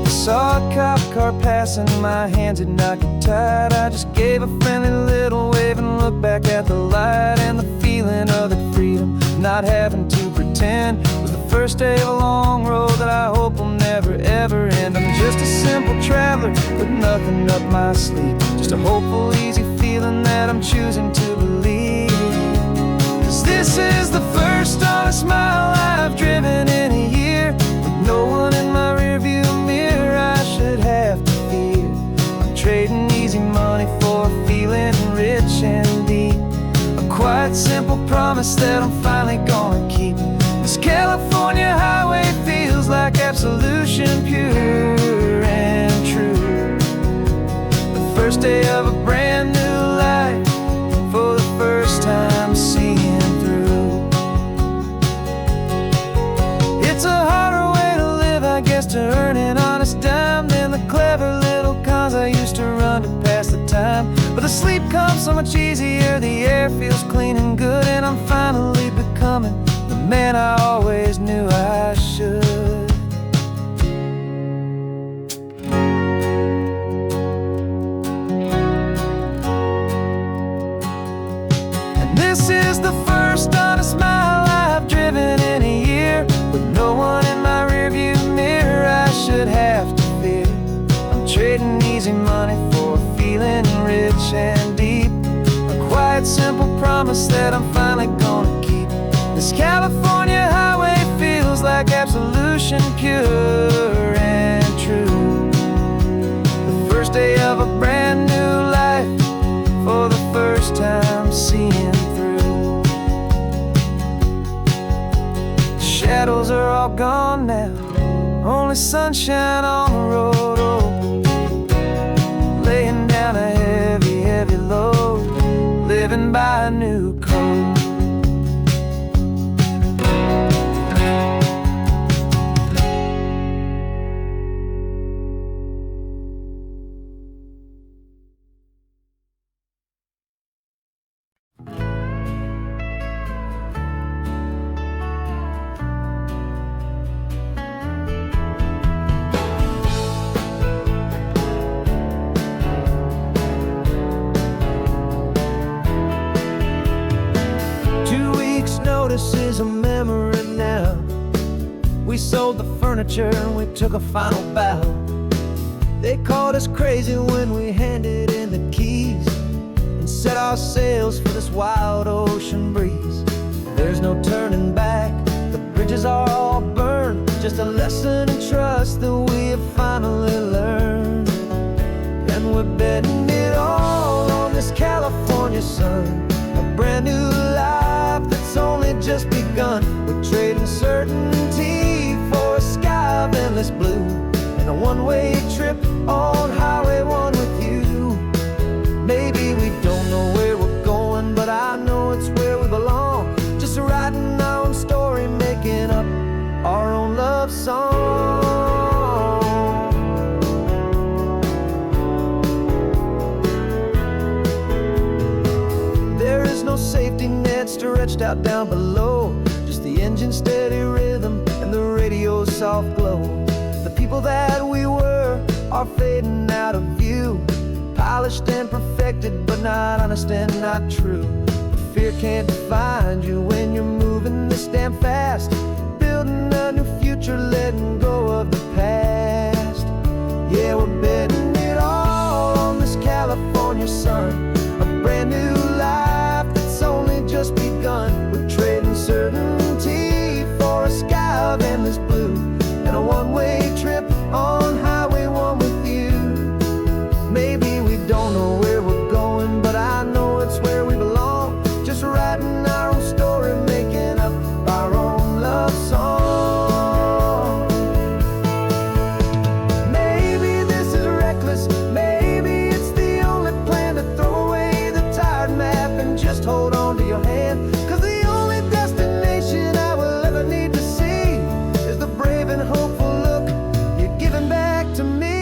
Saw a cop car passing, my hands had not got tied. I just gave a friendly little wave and looked back at the light. And the feeling of that freedom, not having to pretend, was the first day of a long road that I hope will never ever end. I'm just a simple traveler with nothing up my sleeve, just a hopeful, easy feeling that I'm choosing to believe. 'Cause this is the first honest mile I've driven in a year, with no one in my rearview mirror I should have to fear. I'm trading easy money for a feeling rich and deep, a quiet, simple promise that I'm finally gonna keep. This California highway feels like absolution, pure and true. The first day of a brand new life, for the first time seeing through. It's a harder way to live, I guess, to earn an honest dime than the clever little cons I used to run to pass the time. But the sleep comes so much easier, the air feels clean and good, and I'm finally becoming the man I always knew I should. And this is the first honest mile I've driven in a year, with no one in my rearview mirror I should have to fear. I'm trading easy money for a feeling rich and deep, a quiet, simple promise that I'm finally gonna keep. This California highway feels like absolution, pure and true. The first day of a brand new life, for the first time seeing through. The shadows are all gone now, only sunshine on the road. Oh, laying down a heavy, heavy load, living by a new code. this is a memory now. We sold the furniture and we took a final bow. They called us crazy when we handed in the keys and set our sails for this wild ocean breeze. There's no turning back, the bridges are all burned. Just a lesson in trust that we have finally learned. And we're betting it all on this California sun, a brand new life that's only just begun. We're trading certainty for a sky of endless blue, and a one-way trip on Highway 1 with you. Maybe we don't know where we're going, but I know it's where we belong. Just writing our own story, making up our own love song. There is no safety net stretched out down below, just the engine's steady rhythm and the radio's soft glow. The people that we were are fading out of view, polished and perfected, but not honest and not true. Fear can't define you when you're moving this damn fast, building a new future, letting go of the past. Yeah, we're betting it all on this California sun, a brand new life that's only just begun. We're trading certainty for a sky of endless blue, and a one-way trip on Highway 1 with you. Maybe we don't know where we're going, but I know it's where we belong. Just writing our own story, making up our own love song. Maybe this is reckless, maybe it's the only plan to throw away the tired map and just hold on to your hand. 'Cause the only destination I will ever need to see is the brave and hopeful look you're giving back to me.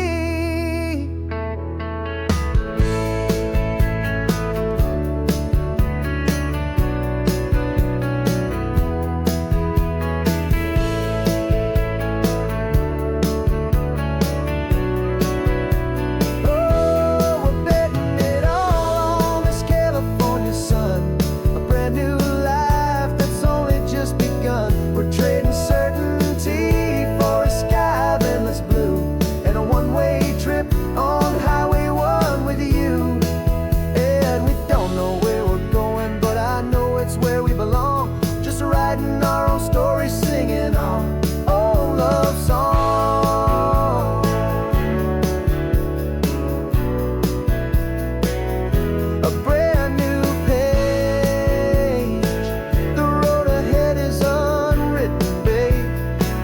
Oh, we're betting it all on this California sun, a brand new life that's only just begun. We're trading certainty for a sky of endless blue, and a one-way trip on Highway 1 with you. And we don't know where we're going, but I know it's where we belong. Just writing our own story, singing our own love song. A brand new page, the road ahead is unwritten, babe.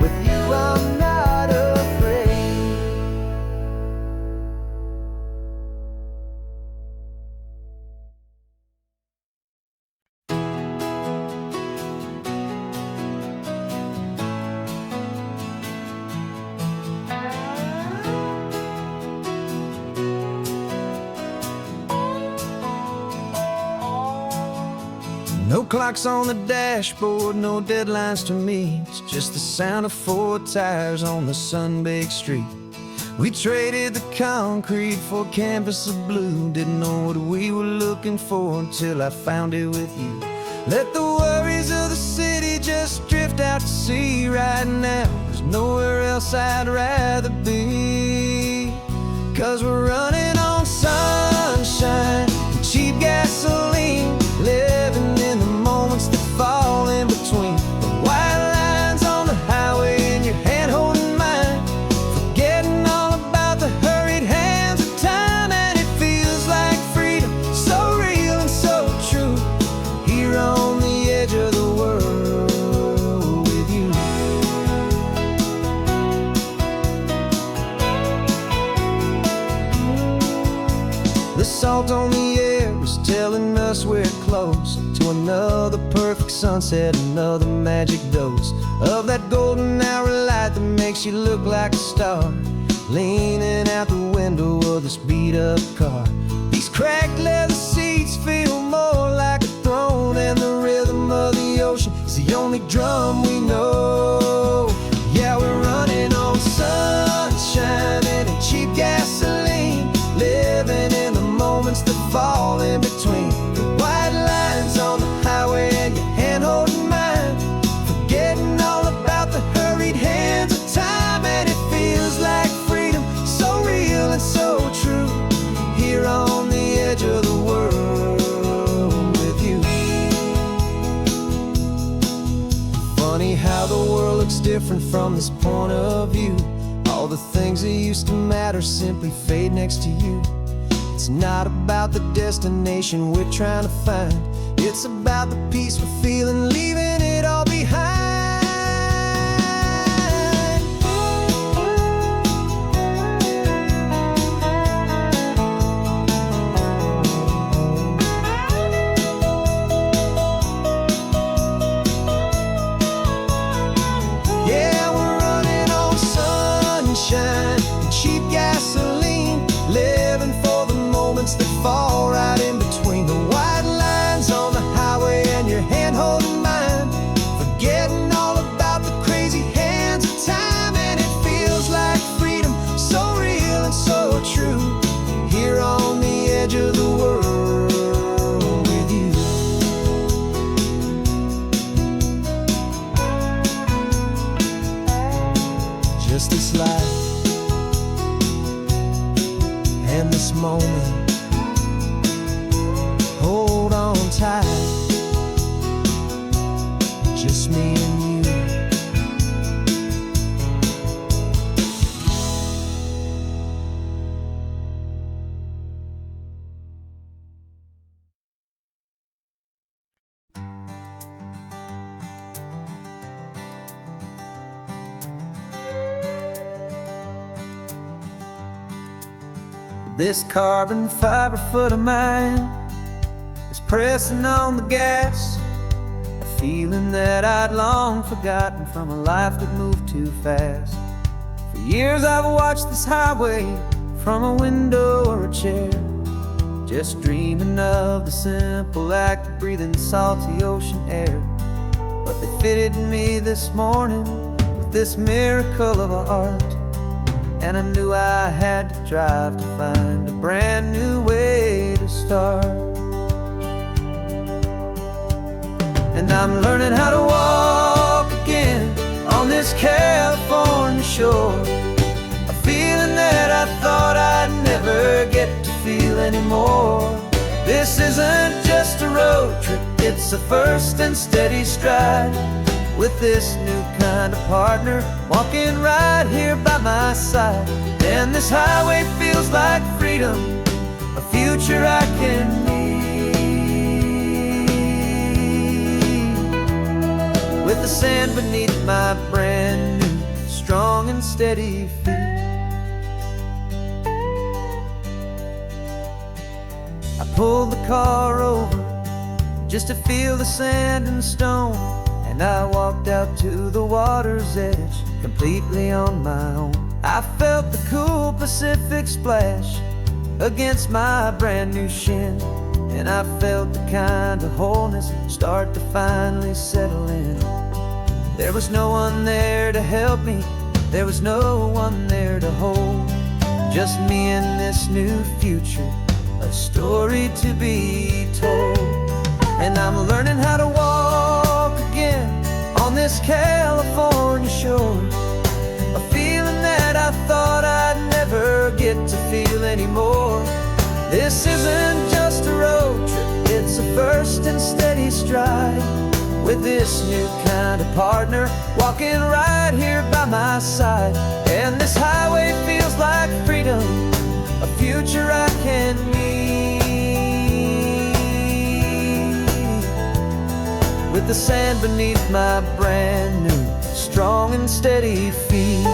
With you I'm not afraid. No clocks on the dashboard, no deadlines to meet. It's just the sound of 4 tires on the sun-baked street. We traded the concrete for a canvas of blue. Didn't know what we were looking for until I found it with you. Let the worries of the city just drift out to sea right now. There's nowhere else I'd rather be. 'Cause we're running on sunshine and cheap gasoline, living in the moments that fall in between. The white lines on the highway and your hand holding mine, forgetting all about the hurried hands of time. And it feels like freedom, so real and so true, here on the edge of the world with you. The salt on the air is telling us we're close to another perfect sunset, another magic dose of that golden hour light that makes you look like a star, leaning out the window of this beat-up car. These cracked leather seats feel more like a throne, and the rhythm of the ocean is the only drum we know. Yeah, we're running on sunshine and cheap gasoline, living in the moments that fall in between. The white lines on the highway and your hand holding mine, different from this point of view. All the things that used to matter simply fade next to you. It's not about the destination we're trying to find. It's about the peace we're feeling, leaving it all behind. Yeah, we're running on sunshine and cheap gasoline, living for the moments that fall right in between the white lines on the highway and your hand holding mine, forgetting all about the crazy hands of time. And it feels like freedom, so real and so true, here on the edge of the world with you. Just this life and this moment, hold on tight, just me and you. This carbon fiber foot of mine is pressing on the gas, a feeling that I'd long forgotten from a life that moved too fast. For years I've watched this highway from a window or a chair, just dreaming of the simple act of breathing salty ocean air. But they fitted me this morning with this miracle of art, and I knew I had to drive to find a brand new way to start. And I'm learning how to walk again on this California shore, a feeling that I thought I'd never get to feel anymore. This isn't just a road trip, it's a first and steady stride, with this new kind of partner walking right here by my side. And this highway feels like freedom, a future I can need, with the sand beneath my brand new strong and steady feet. I pulled the car over just to feel the sand and stone, and I walked out to the water's edge, completely on my own. I felt the cool Pacific splash against my brand new shin, and I felt the kind of wholeness start to finally settle in. There was no one there to help me, there was no one there to hold, just me and this new future, a story to be told. And I'm learning how to walk again on this California shore, a feeling that I thought I'd never get to feel anymore. This isn't just a road trip, it's a first and steady stride, with this new kind of partner walking right here by my side. And this highway feels like freedom, a future I can need, with the sand beneath my brand new strong and steady feet.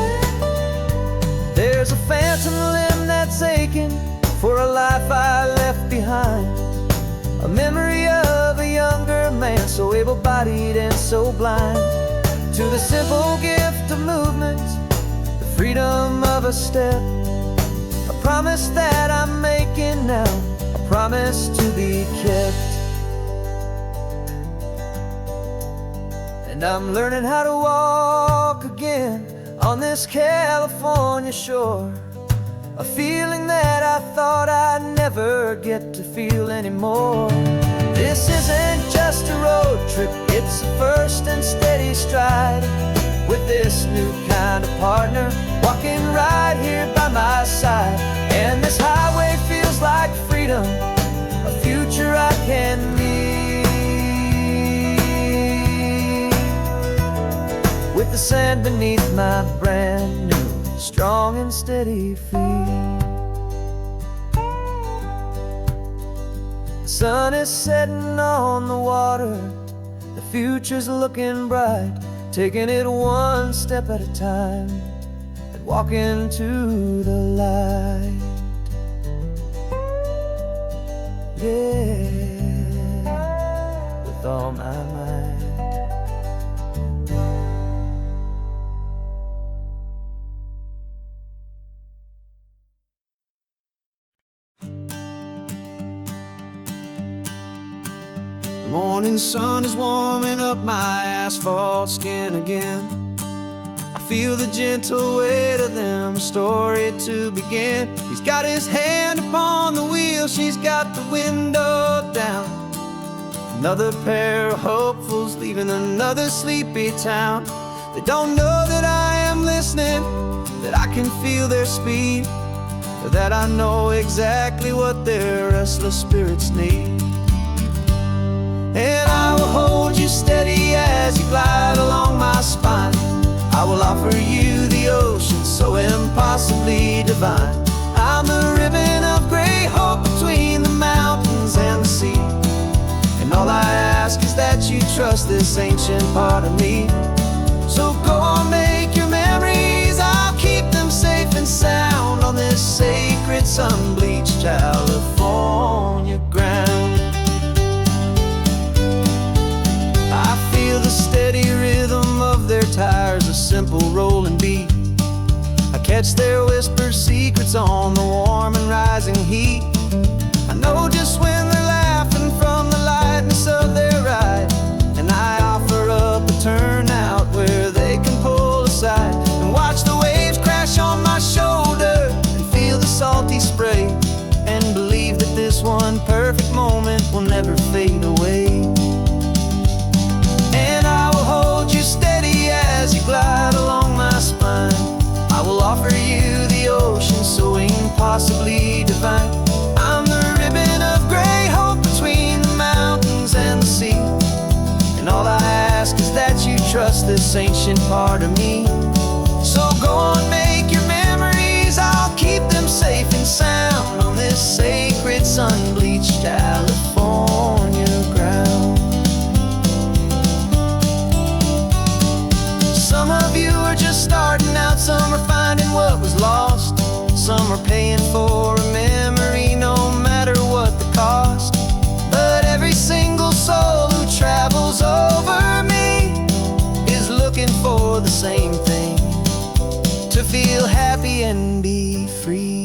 There's a phantom limb that's aching for a life I left behind, a memory of a younger man, so able-bodied and so blind, to the simple gift of movement, the freedom of a step, a promise that I'm making now, a promise to be kept. And I'm learning how to walk again on this California shore, a feeling that I thought I'd never get to feel anymore. This isn't just a road trip, it's a first and steady stride, with this new kind of partner walking right here by my side. And this highway feels like freedom, a future I can need, with with the sand beneath my brand new, strong and steady feet. The sun is setting on the water, the future's looking bright, taking it one step at a time and walk into the light. Yeah, with all my might. The morning sun is warming up my asphalt skin again. I feel the gentle weight of them, a story to begin. He's got his hand upon the wheel, she's got the window down. Another pair of hopefuls leaving another sleepy town. They don't know that I am listening, that I can feel their speed, or that I know exactly what their restless spirits need. And I will hold you steady as you glide along my spine. I will offer you the ocean so impossibly divine. I'm the ribbon of gray hope between the mountains and the sea. And all I ask is that you trust this ancient part of me. So go on, make your memories, I'll keep them safe and sound on this sacred sun-bleached California ground. I feel the steady rhythm of their tires, a simple rolling beat. I catch their whispered secrets on the warm and rising heat. I know just when they're laughing from the lightness of their ride, and I offer up a turnout where they can pull aside and watch the waves crash on my shoulder and feel the salty spray, and believe that this one perfect moment will never fade away. And I will hold you steady as you glide along my spine. I will offer you the ocean so impossibly divine. I'm the ribbon of gray hope between the mountains and the sea. And all I ask is that you trust this ancient part of me. So go on, make your memories, I'll keep them safe and sound on this sacred sun-bleached California ground. Some of you are just starting out, some are finding what was lost, some are paying for a memory no matter what the cost. But every single soul who travels over me is looking for the same thing, to feel happy and be free.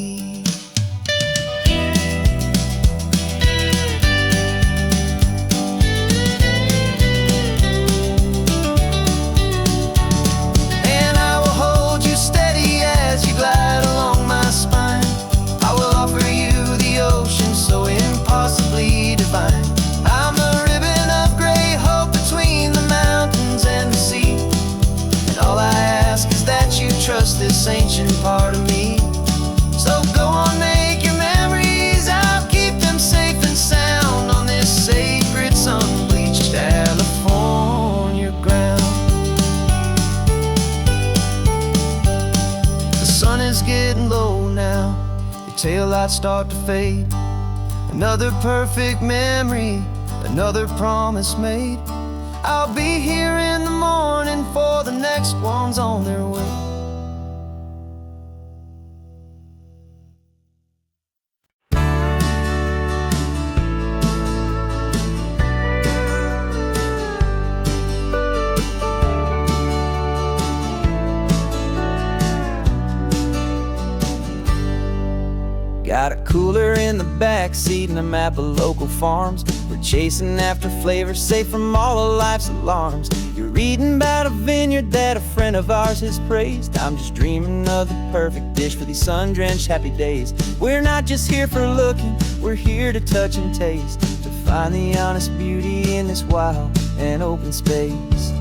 I'm a ribbon of gray hope between the mountains and the sea. And all I ask is that you trust this ancient part of me. So go on, make your memories, I'll keep them safe and sound on this sacred sun-bleached California ground. The sun is getting low now, your taillights start to fade. Another perfect memory, another promise made. I'll be here in the morning for the next ones on their way. Got a cooler in the back seat and a map of local farms. We're chasing after flavors safe from all of life's alarms. You're reading about a vineyard that a friend of ours has praised. I'm just dreaming of the perfect dish for these sun-drenched happy days. We're not just here for looking, we're here to touch and taste, to find the honest beauty in this wild and open space.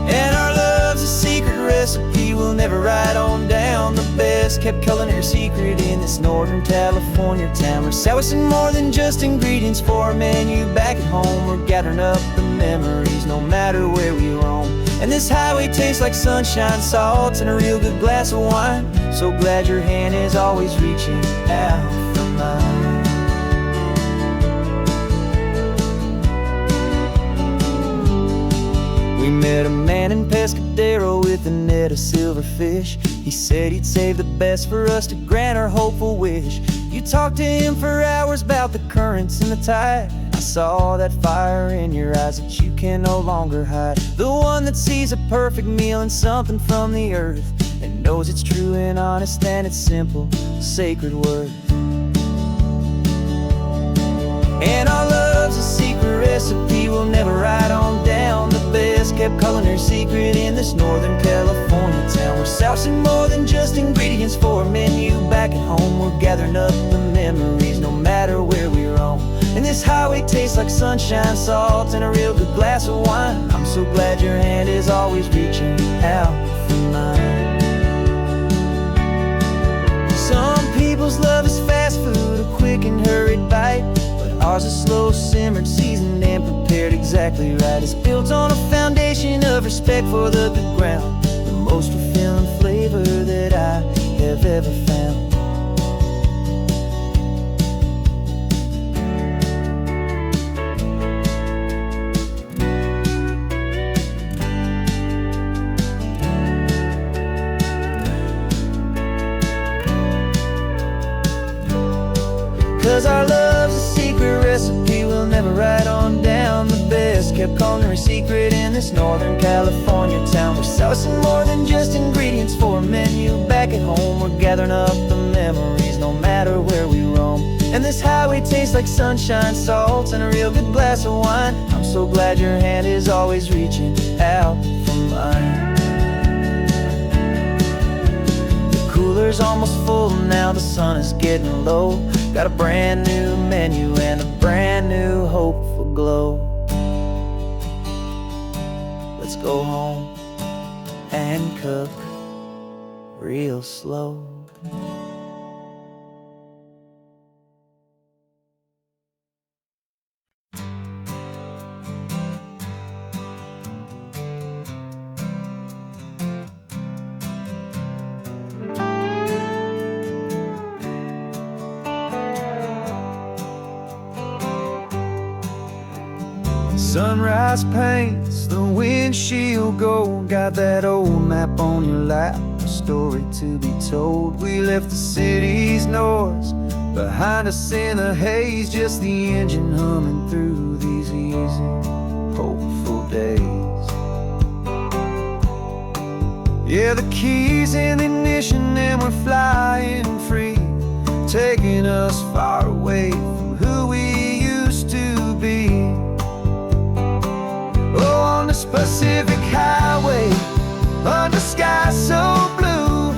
And our love's a secret recipe we'll never write on down. The best kept culinary secret in this Northern California town. We're sourcing more than just ingredients for a menu back at home. We're gathering up the memories no matter where we roam. And this highway tastes like sunshine, salt, and a real good glass of wine. So glad your hand is always reaching out for mine. We met a man in Pescadero with a net of silverfish. He said he'd save the best for us to grant our hopeful wish. You talked to him for hours about the currents and the tide. I saw that fire in your eyes that you can no longer hide. The one that sees a perfect meal in something from the earth and knows it's true and honest and it's simple, sacred worth. And our love's a secret recipe we'll never write on down. The best kept culinary secret in this Northern California town. We're sourcing more than just ingredients for a menu back at home. We're gathering up the memories no matter where we roam. And this highway tastes like sunshine, salt, and a real good glass of wine. I'm so glad your hand is always reaching out for mine. Some people's love is fast food, a quick and hurried bite. Ours is slow, simmered, seasoned, and prepared exactly right. It's built on a foundation of respect for the good ground. The most fulfilling flavor that I have ever found. 'Cause our love's a secret recipe we'll never write on down. The best kept culinary secret in this Northern California town. We're sourcing more than just ingredients for a menu back at home. We're gathering up the memories no matter where we roam. And this highway tastes like sunshine, salt, and a real good glass of wine. I'm so glad your hand is always reaching out for mine. The cooler's almost full now, the sun is getting low. Got a brand new menu and a brand new hopeful glow. Let's go home and cook real slow. Sunrise paints the windshield gold. Got that old map on your lap, a story to be told. We left the city's noise behind us in the haze, just the engine humming through these easy, hopeful days. Yeah, the keys in the ignition and we're flying free, taking us far away from who we used to be. Oh, on this Pacific highway, under sky so blue,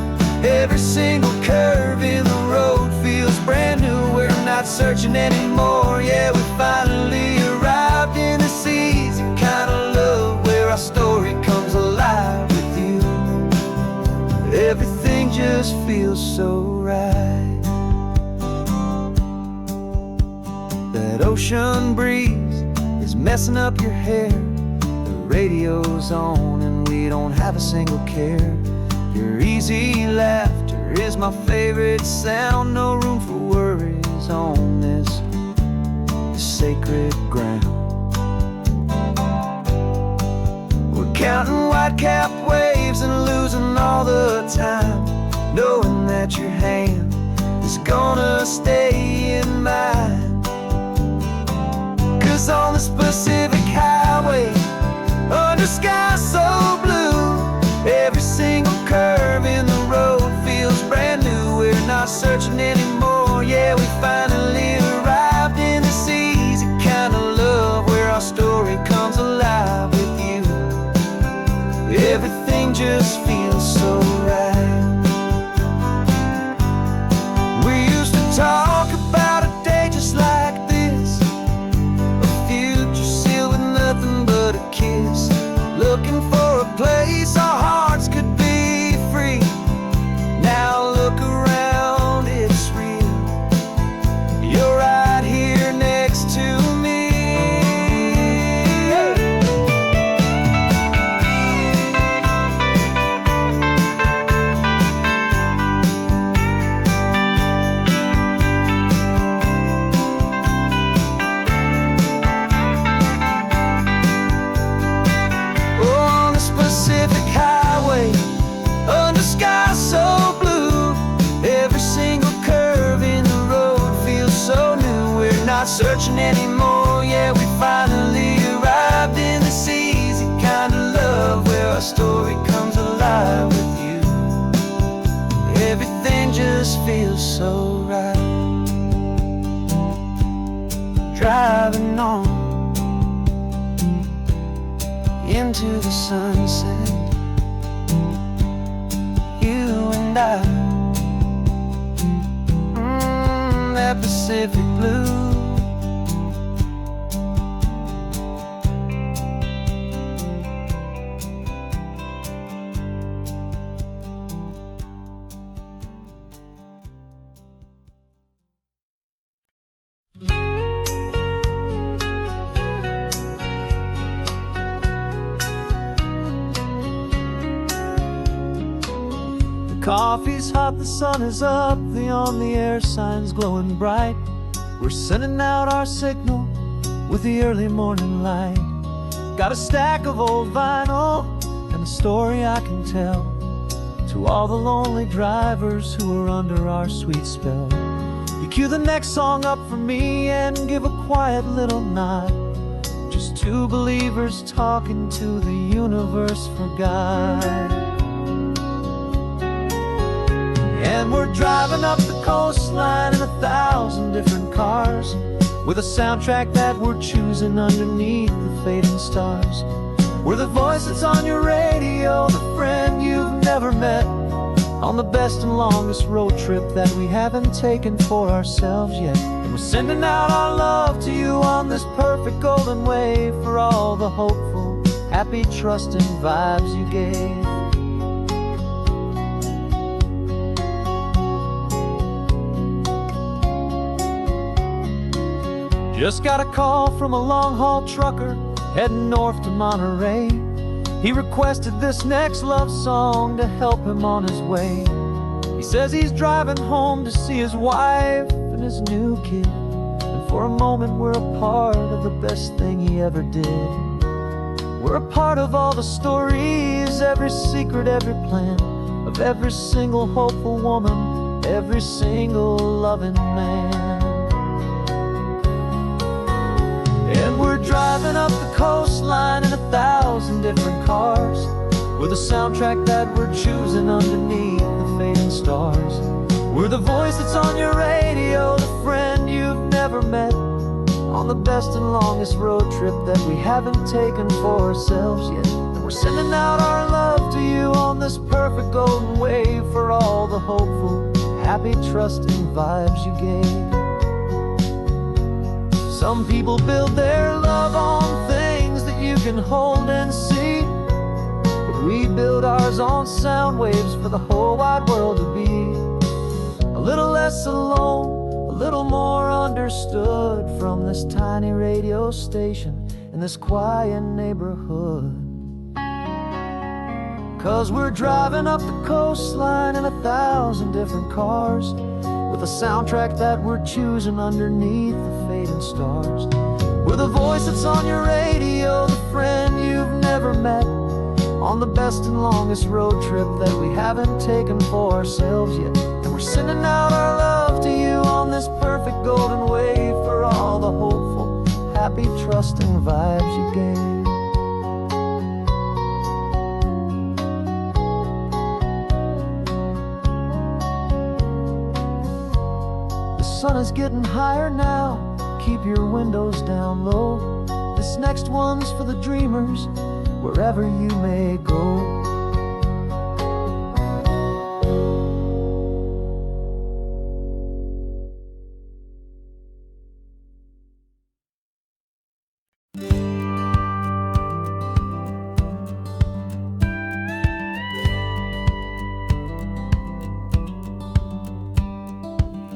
every single curve in the road feels brand new. We're not searching anymore, yeah, we finally arrived in this easy kind of love where our story comes alive with you. Everything just feels so right. That ocean breeze is messing up your hair, radio's on and we don't have a single care. Your easy laughter is my favorite sound. No room for worries on this sacred ground. We're counting white-capped waves and losing all the time, knowing that your hand is gonna stay in mine. 'Cause on this Pacific highway, under sky so blue, every single curve in the road feels brand new. We're not searching anymore, yeah, we finally arrived in this easy kind of love where our story comes alive with you. Everything just feels so right. We used to talk about a day just like this, a future sealed with nothing but a kiss, looking for a place our heart not searching anymore. Yeah, we finally arrived in this easy kind of love where our story comes alive with you. Everything just feels so right. Driving on into the sunset, you and I, that Pacific blue. Coffee's hot, the sun is up, the on-the-air sign's glowing bright. We're sending out our signal with the early morning light. Got a stack of old vinyl and a story I can tell to all the lonely drivers who are under our sweet spell. You cue the next song up for me and give a quiet little nod. Just two believers talking to the universe for God. And we're driving up the coastline in 1,000 different cars, with a soundtrack that we're choosing underneath the fading stars. We're the voice that's on your radio, the friend you've never met, on the best and longest road trip that we haven't taken for ourselves yet. And we're sending out our love to you on this perfect golden wave for all the hopeful, happy, trusting vibes you gave. Just got a call from a long-haul trucker heading north to Monterey. He requested this next love song to help him on his way. He says he's driving home to see his wife and his new kid, and for a moment we're a part of the best thing he ever did. We're a part of all the stories, every secret, every plan, of every single hopeful woman, every single loving man. And we're driving up the coastline in 1,000 different cars, with a soundtrack that we're choosing underneath the fading stars. We're the voice that's on your radio, the friend you've never met, on the best and longest road trip that we haven't taken for ourselves yet. And we're sending out our love to you on this perfect golden wave for all the hopeful, happy, trusting vibes you gave. Some people build their love on things that you can hold and see, but we build ours on sound waves for the whole wide world to be a little less alone, a little more understood from this tiny radio station in this quiet neighborhood. 'Cause we're driving up the coastline in 1,000 different cars, with a soundtrack that we're choosing underneath the fading stars. We're the voice that's on your radio, the friend you've never met, on the best and longest road trip that we haven't taken for ourselves yet. And we're sending out our love to you on this perfect golden wave for all the hopeful, happy, trusting vibes you gave. The sun is getting higher now, keep your windows down low. This next one's for the dreamers, wherever you may go.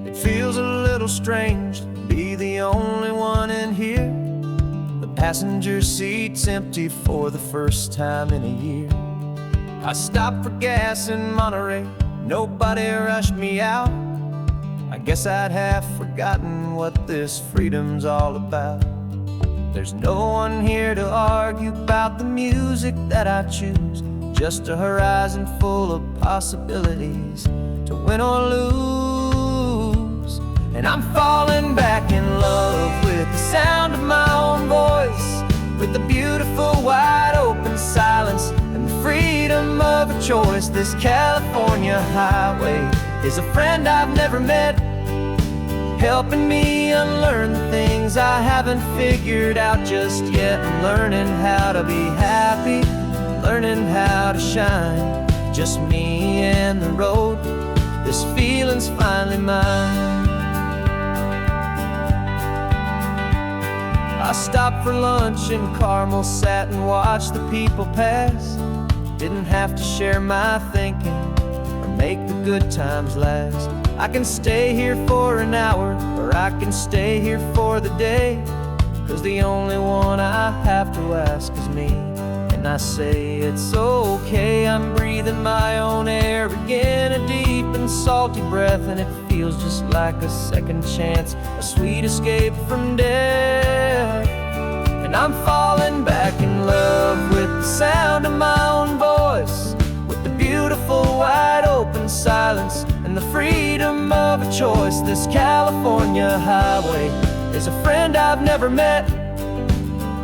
It feels a little strange to be the only one in here. The passenger seat's empty for the first time in a year. I stopped for gas in Monterey, nobody rushed me out. I guess I'd half forgotten what this freedom's all about. There's no one here to argue about the music that I choose, just a horizon full of possibilities to win or lose. And I'm falling back in love with the beautiful wide open silence and the freedom of a choice. This California highway is a friend I've never met, helping me unlearn the things I haven't figured out just yet. I'm learning how to be happy, learning how to shine, just me and the road. This feeling's finally mine. I stopped for lunch in Carmel, sat and watched the people pass. Didn't have to share my thinking or make the good times last. I can stay here for an hour, or I can stay here for the day, 'cause the only one I have to ask is me. And I say it's okay, I'm breathing my own air again, a deep and salty breath, and it feels just like a second chance, a sweet escape from death. And I'm falling back in love with the sound of my own voice, with the beautiful wide open silence and the freedom of a choice. This California highway is a friend I've never met,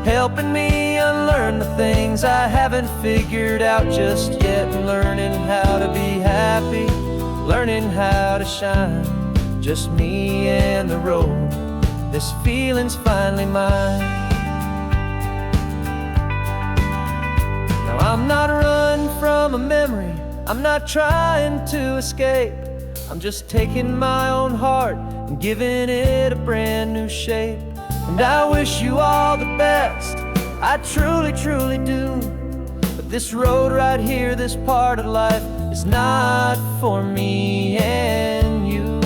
helping me unlearn the things I haven't figured out just yet. Learning how to be happy, learning how to shine, just me and the road. This feeling's finally mine. Now I'm not running from a memory, I'm not trying to escape. I'm just taking my own heart and giving it a brand new shape. And I wish you all the best, I truly, truly do. But this road right here, this part of life, is not for me and you.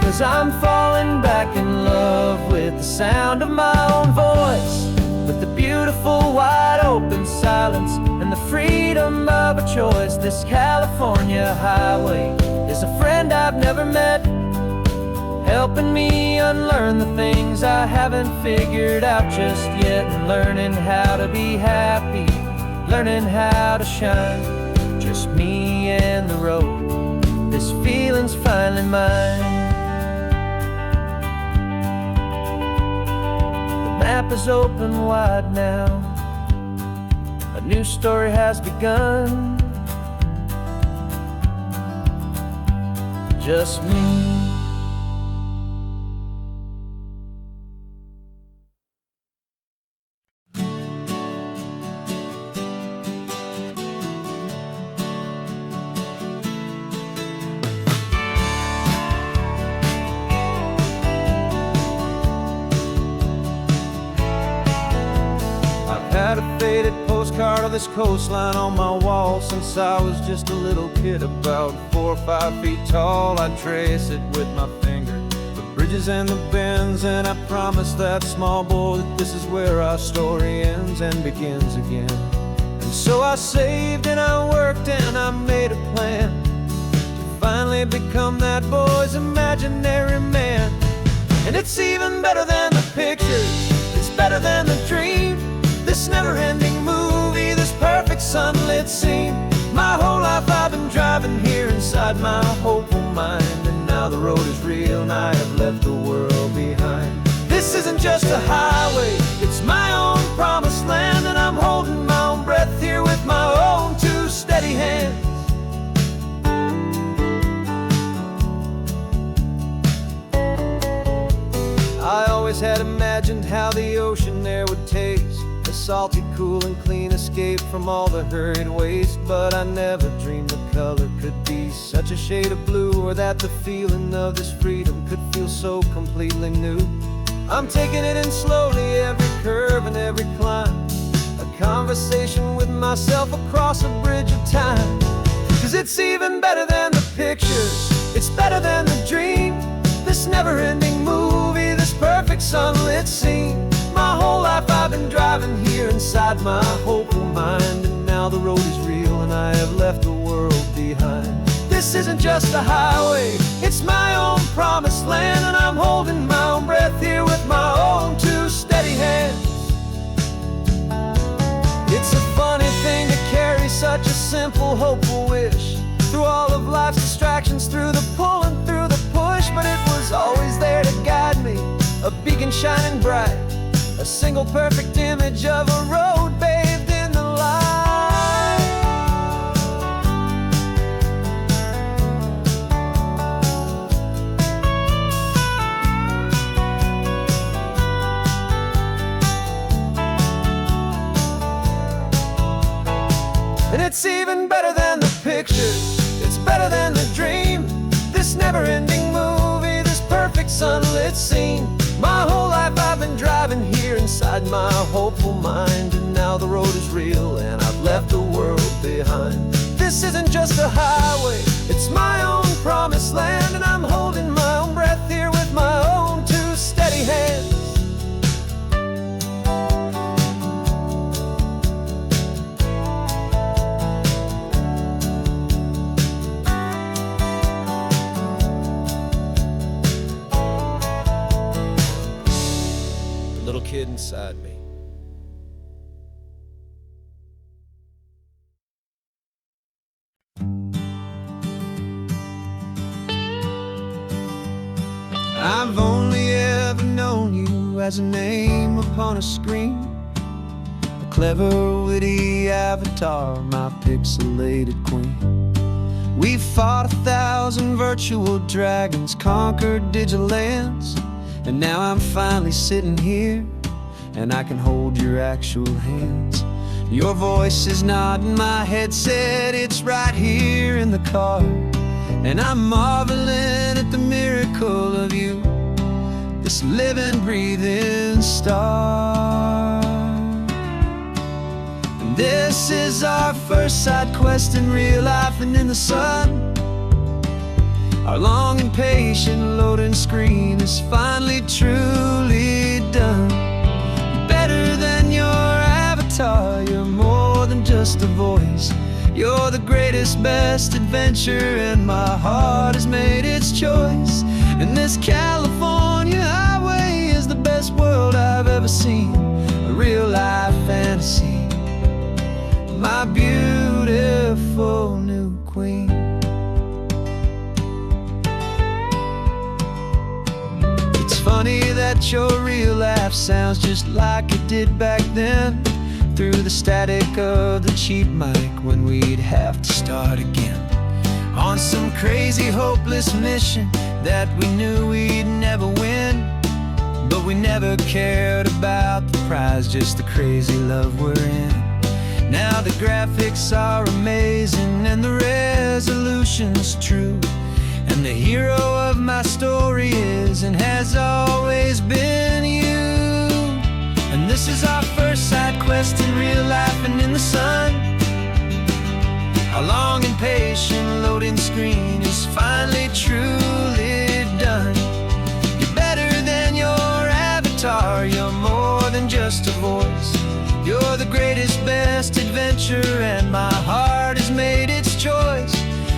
Cause I'm falling back in love with the sound of my own voice, with the beautiful wide open silence and the freedom of a choice. This California highway is a friend I've never met, helping me unlearn the things I haven't figured out just yet. And learning how to be happy, learning how to shine, just me and the road. This feeling's finally mine. The map is open wide now, a new story has begun, just me. Had a faded postcard of this coastline on my wall since I was just a little kid, about 4 or 5 feet tall. I trace it with my finger, the bridges and the bends, and I promised that small boy that this is where our story ends and begins again. And so I saved and I worked and I made a plan to finally become that boy's imaginary man. And it's even better than the pictures, it's better than the dream, this never-ending movie, this perfect sunlit scene. My whole life I've been driving here inside my hopeful mind, and now the road is real and I have left the world behind. This isn't just a highway, it's my own promised land, and I'm holding my own breath here with my own 2 steady hands. I always had imagined how the ocean air would taste, a salty, cool and clean escape from all the hurried waste. But I never dreamed the color could be such a shade of blue, or that the feeling of this freedom could feel so completely new. I'm taking it in slowly, every curve and every climb, a conversation with myself across a bridge of time. Cause it's even better than the pictures, it's better than the dream, this never-ending movie, this perfect sunlit scene. My whole life I've been driving here inside my hopeful mind, and now the road is real and I have left the world behind. This isn't just a highway, it's my own promised land, and I'm holding my own breath here with my own 2 steady hands. It's a funny thing to carry such a simple, hopeful wish. Through all of life's distractions, through the pull and through the push, but it was always there to guide me, a beacon shining bright, a single perfect image of a road bathed in the light. And it's even better than the picture, it's better than the dream. This never-ending movie, this perfect sunlit scene. My whole life I've been driving here inside my hopeful mind, and now the road is real and I've left the world behind. This isn't just a highway, it's my own promised land, and I'm holding my own breath here with my own two steady hands. Little kid inside me. I've only ever known you as a name upon a screen, a clever, witty avatar, my pixelated queen. We fought 1,000 virtual dragons, conquered digital lands, and now I'm finally sitting here, and I can hold your actual hands. Your voice is not in my headset, it's right here in the car, and I'm marveling at the miracle of you, this living, breathing star. And this is our first side quest in real life and in the sun. Our long and patient loading screen is finally truly done. Better than your avatar, you're more than just a voice. You're the greatest, best adventure, and my heart has made its choice. And this California highway is the best world I've ever seen, a real life fantasy, my beautiful new queen. Funny that your real laugh sounds just like it did back then, through the static of the cheap mic when we'd have to start again, on some crazy hopeless mission that we knew we'd never win. But we never cared about the prize, just the crazy love we're in. Now the graphics are amazing and the resolution's true, and the hero of my story is and has always been you. And this is our first side quest in real life and in the sun. Our long and patient loading screen is finally truly done. You're better than your avatar, you're more than just a voice. You're the greatest, best adventure, and my heart has made its choice.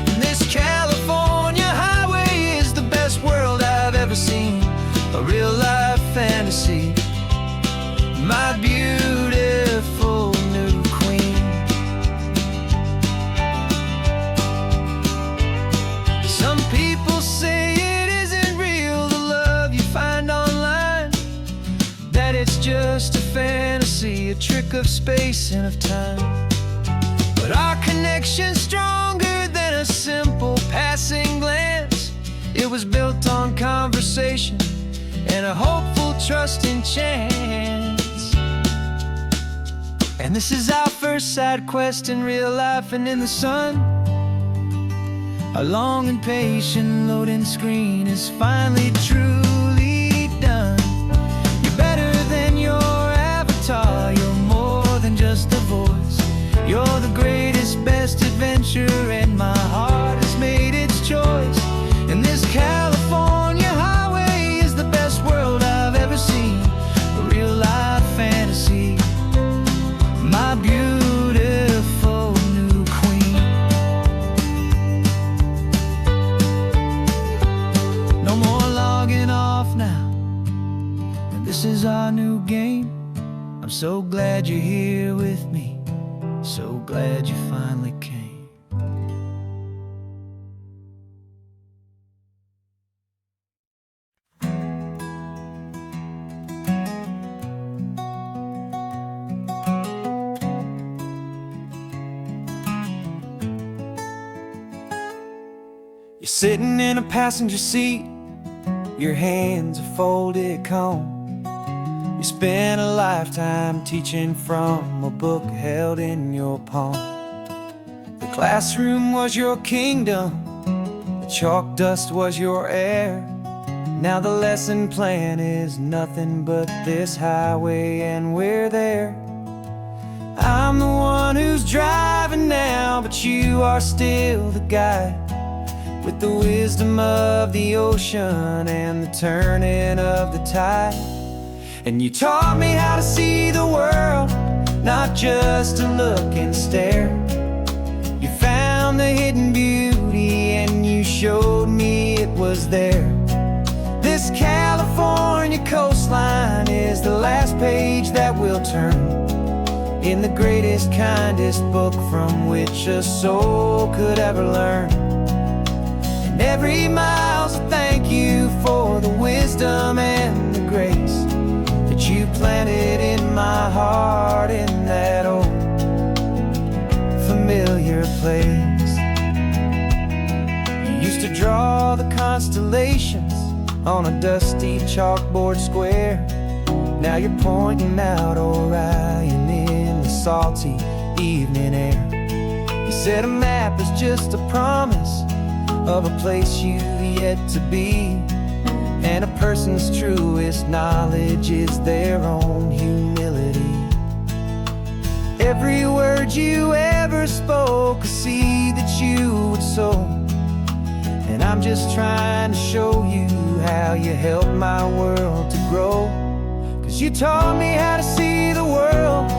And this California highway is the best world I've ever seen, a real life fantasy, my beautiful new queen. Some people say it isn't real, the love you find online, that it's just a fantasy, a trick of space and of time. But our connection's stronger than a simple passing glance. It was built on conversation and a hopeful, trusting chance. And this is our first side quest in real life and in the sun. Our long and patient loading screen is finally truly done. You're better than your avatar, you're more than just a voice. You're the greatest, best adventure, and my heart has made its choice. And this California highway is the best world I've ever seen, a real life fantasy, my beautiful new queen. No more logging off now, and this is our new game. I'm so glad you're here with me, so glad you finally came. You're sitting in a passenger seat, your hands are folded calm. You spent a lifetime teaching from a book held in your palm. The classroom was your kingdom, the chalk dust was your air. Now the lesson plan is nothing but this highway and we're there. I'm the one who's driving now, but you are still the guide, with the wisdom of the ocean and the turning of the tide. And you taught me how to see the world, not just to look and stare. You found the hidden beauty and you showed me it was there. This California coastline is the last page that we'll turn in the greatest, kindest book from which a soul could ever learn. And every mile's a thank you for the wisdom and the grace that you planted in my heart in that old familiar place. You used to draw the constellations on a dusty chalkboard square. Now you're pointing out Orion in the salty evening air. You said a map is just a promise of a place you've yet to be, and a person's truest knowledge is their own humility. Every word you ever spoke, a seed that you would sow, and I'm just trying to show you how you helped my world to grow. 'Cause you taught me how to see the world,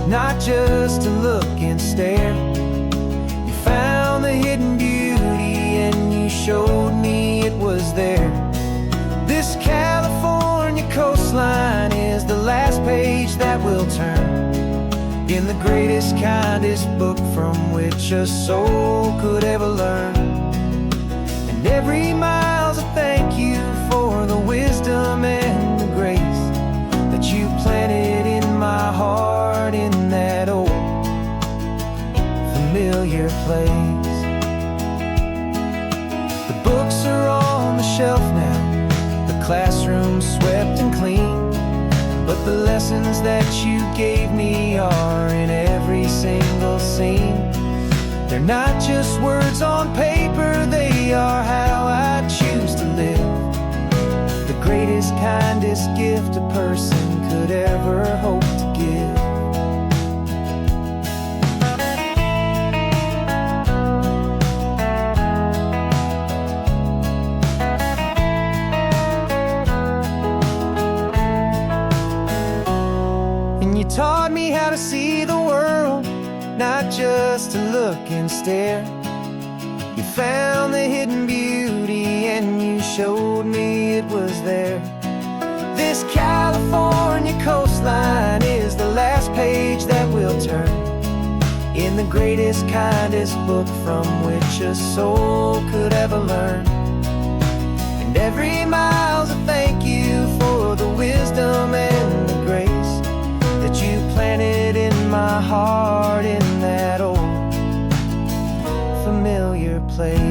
not just to look and stare. You found the hidden beauty and you showed me it was there. This California coastline is the last page that we'll turn in the greatest, kindest book from which a soul could ever learn. And every mile's a thank you for the wisdom and the grace that you planted in my heart in that old familiar place. The books are on the shelf now, the classroom swept and clean, but the lessons that you gave me are in every single scene. They're not just words on paper, they are how I choose to live. The greatest, kindest gift a person could ever hope to give. And you taught me how to see the world, not just to look and stare. You found the hidden beauty and you showed me it was there. This California coastline is the last page that we'll turn in the greatest, kindest book from which a soul could ever learn. And every mile's a thank you for the wisdom and the grace that you planted in my heart in that old familiar place.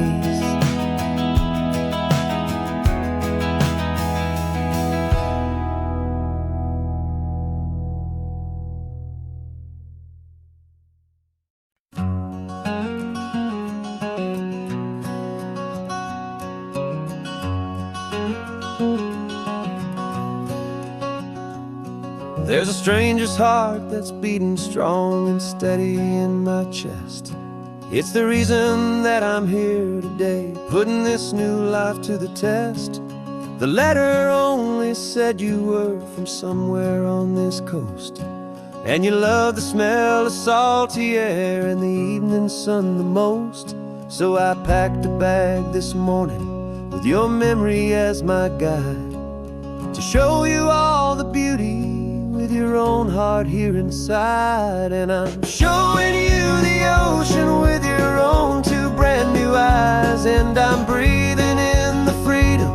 There's a stranger's heart that's beating strong and steady in my chest. It's the reason that I'm here today, putting this new life to the test. The letter only said you were from somewhere on this coast, and you love the smell of salty air and the evening sun the most. So I packed a bag this morning with your memory as my guide, to show you all the beauty with your own heart here inside. And I'm showing you the ocean with your own two brand new eyes, and I'm breathing in the freedom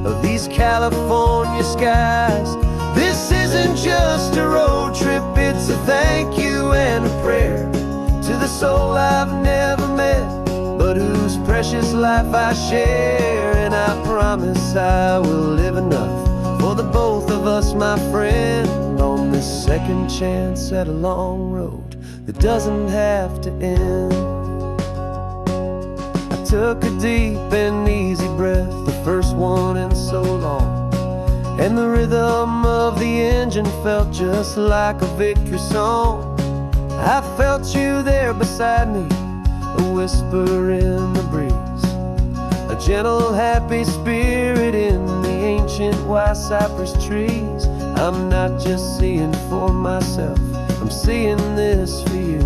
of these California skies. This isn't just a road trip, it's a thank you and a prayer to the soul I've never met, but whose prayer precious life I share. And I promise I will live enough for the both of us, my friend, on this second chance at a long road that doesn't have to end. I took a deep and easy breath, the first one in so long, and the rhythm of the engine felt just like a victory song. I felt you there beside me, a whisper in the breeze, a gentle, happy spirit in the ancient white cypress trees. I'm not just seeing for myself, I'm seeing this for you.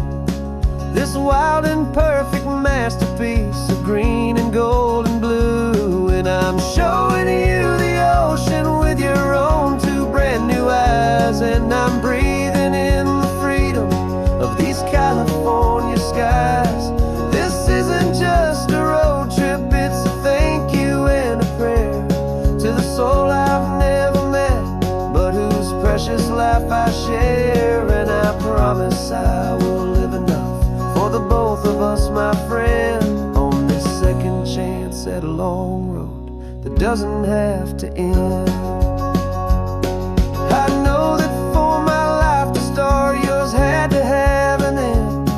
This wild and perfect masterpiece of green and gold and blue. And I'm showing you the ocean with your own two brand new eyes. And I'm breathing in the freedom of these California skies. This isn't just a road trip, it's a thank you and a prayer to the soul I've never met, but whose precious life I share. And I promise I will live enough for the both of us, my friend, on this second chance at a long road that doesn't have to end. I know that for my life to start, yours had to have an end.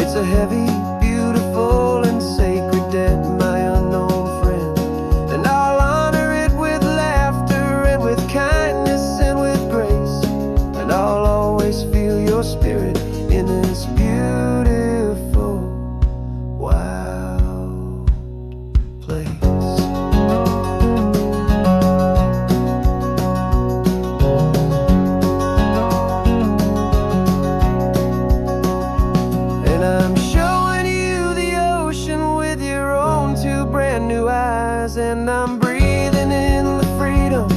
It's a heavy, beautiful, and sacred debt, my unknown friend, and I'll honor it with laughter and with kindness and with grace. And I'll always feel your spirit in this beautiful, wild place. And I'm showing you the ocean with your own two brand new eyes. And I'm breathing in the freedom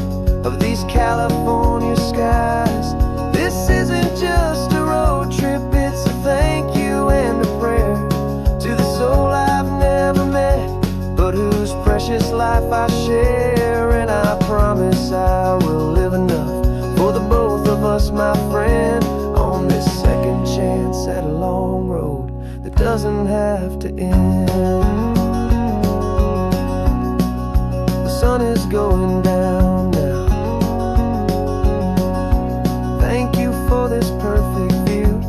of these California skies. This isn't just a road trip, it's a thank you and a prayer to the soul I've never met, but whose precious life I share. And I promise I will live enough for the both of us, my friend, on this second chance at a long road that doesn't have to end. The sun is going down now. Thank you for this perfect view,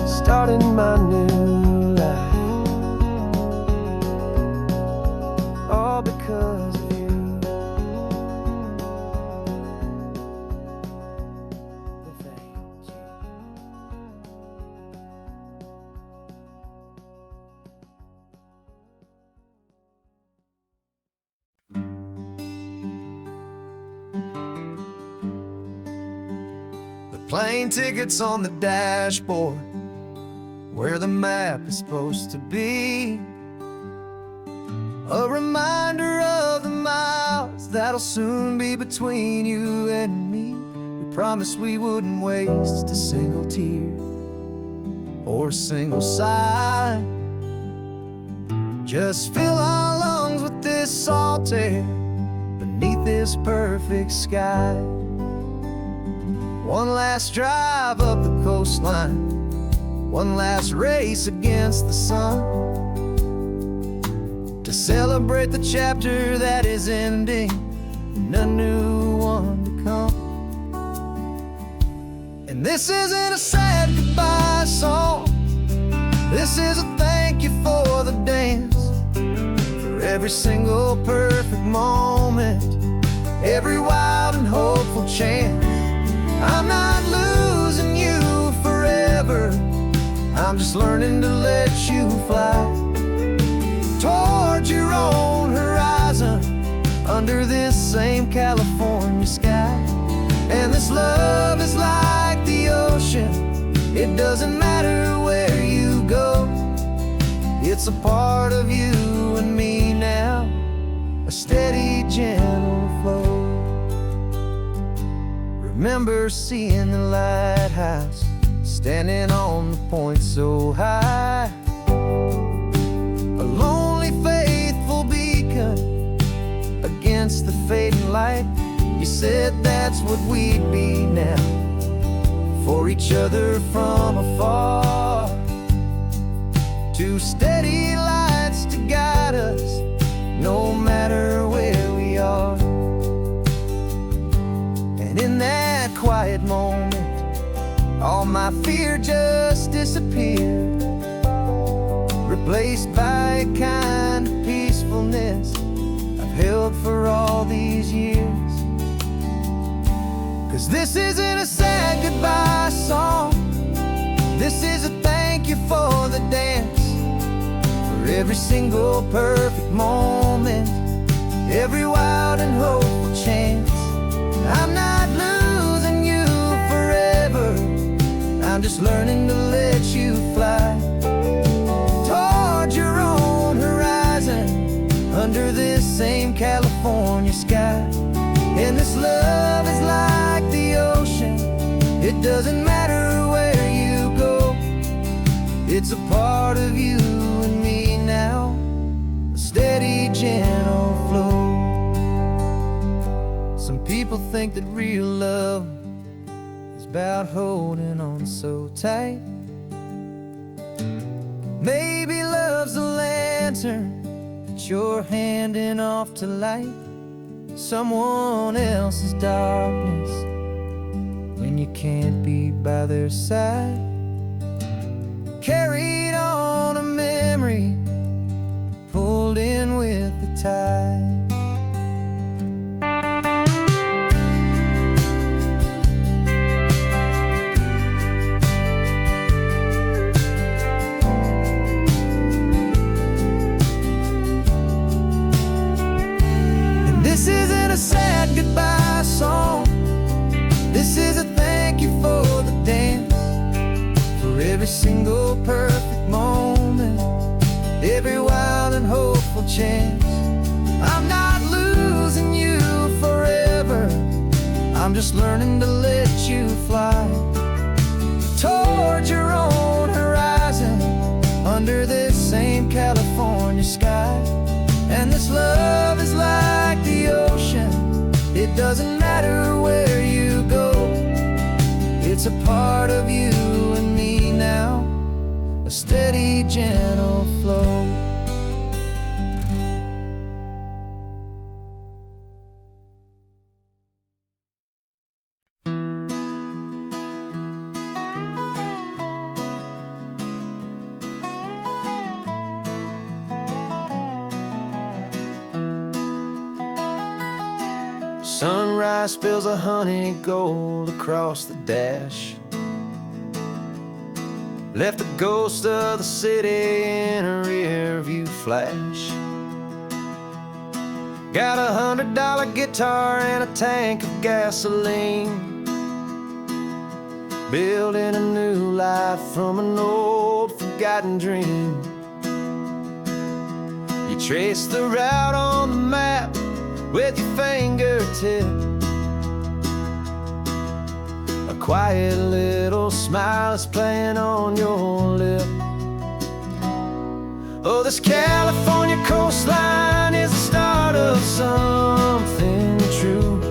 starting my new life, all because of you. Thank you. The plane tickets on the dashboard, where the map is supposed to be, a reminder of the miles that'll soon be between you and me. We promised we wouldn't waste a single tear or a single sigh. Just fill our lungs with this salt air beneath this perfect sky. One last drive up the coastline, one last race against the sun, to celebrate the chapter that is ending and a new one to come. And this isn't a sad goodbye song, this is a thank you for the dance, for every single perfect moment, every wild and hopeful chance. I'm not losing you forever, I'm just learning to let you fly toward your own horizon under this same California sky. And this love is like the ocean, it doesn't matter where you go, it's a part of you and me now, a steady, gentle flow. Remember seeing the lighthouse, standing on the point so high, a lonely, faithful beacon against the fading light. You said that's what we'd be now, for each other from afar. two steady lights to guide us, no matter where we are. And in that quiet moment, all my fear just disappeared, replaced by a kind of peacefulness I've held for all these years. 'Cause this isn't a sad goodbye song, this is a thank you for the dance, for every single perfect moment, every wild and hopeful chance. I'm not losing you forever, I'm just learning to let you fly toward your own horizon, under this same California sky. And this love is like the ocean, it doesn't matter where you go, it's a part of you and me now, a steady, gentle flow. Some people think that real love is about holding on so tight. Maybe love's a lantern that you're handing off to light someone else's darkness when you can't be by their side. Carried on a memory, pulled in with the tide. This isn't a sad goodbye song, this is a thank you for the dance, for every single perfect moment, every wild and hopeful chance. I'm not losing you forever, I'm just learning to let you fly toward your own horizon, under this same California sky. And this love is like the ocean, it doesn't matter where you go, it's a part of you and me now, a steady, gentle flow. Sunrise spills a honey gold across the dash, left the ghost of the city in a rear view flash. Got a $100 guitar and a tank of gasoline, building a new life from an old forgotten dream. You trace the route on the map with your fingertip, a quiet little smile is playing on your lip. Oh, this California coastline is the start of something true.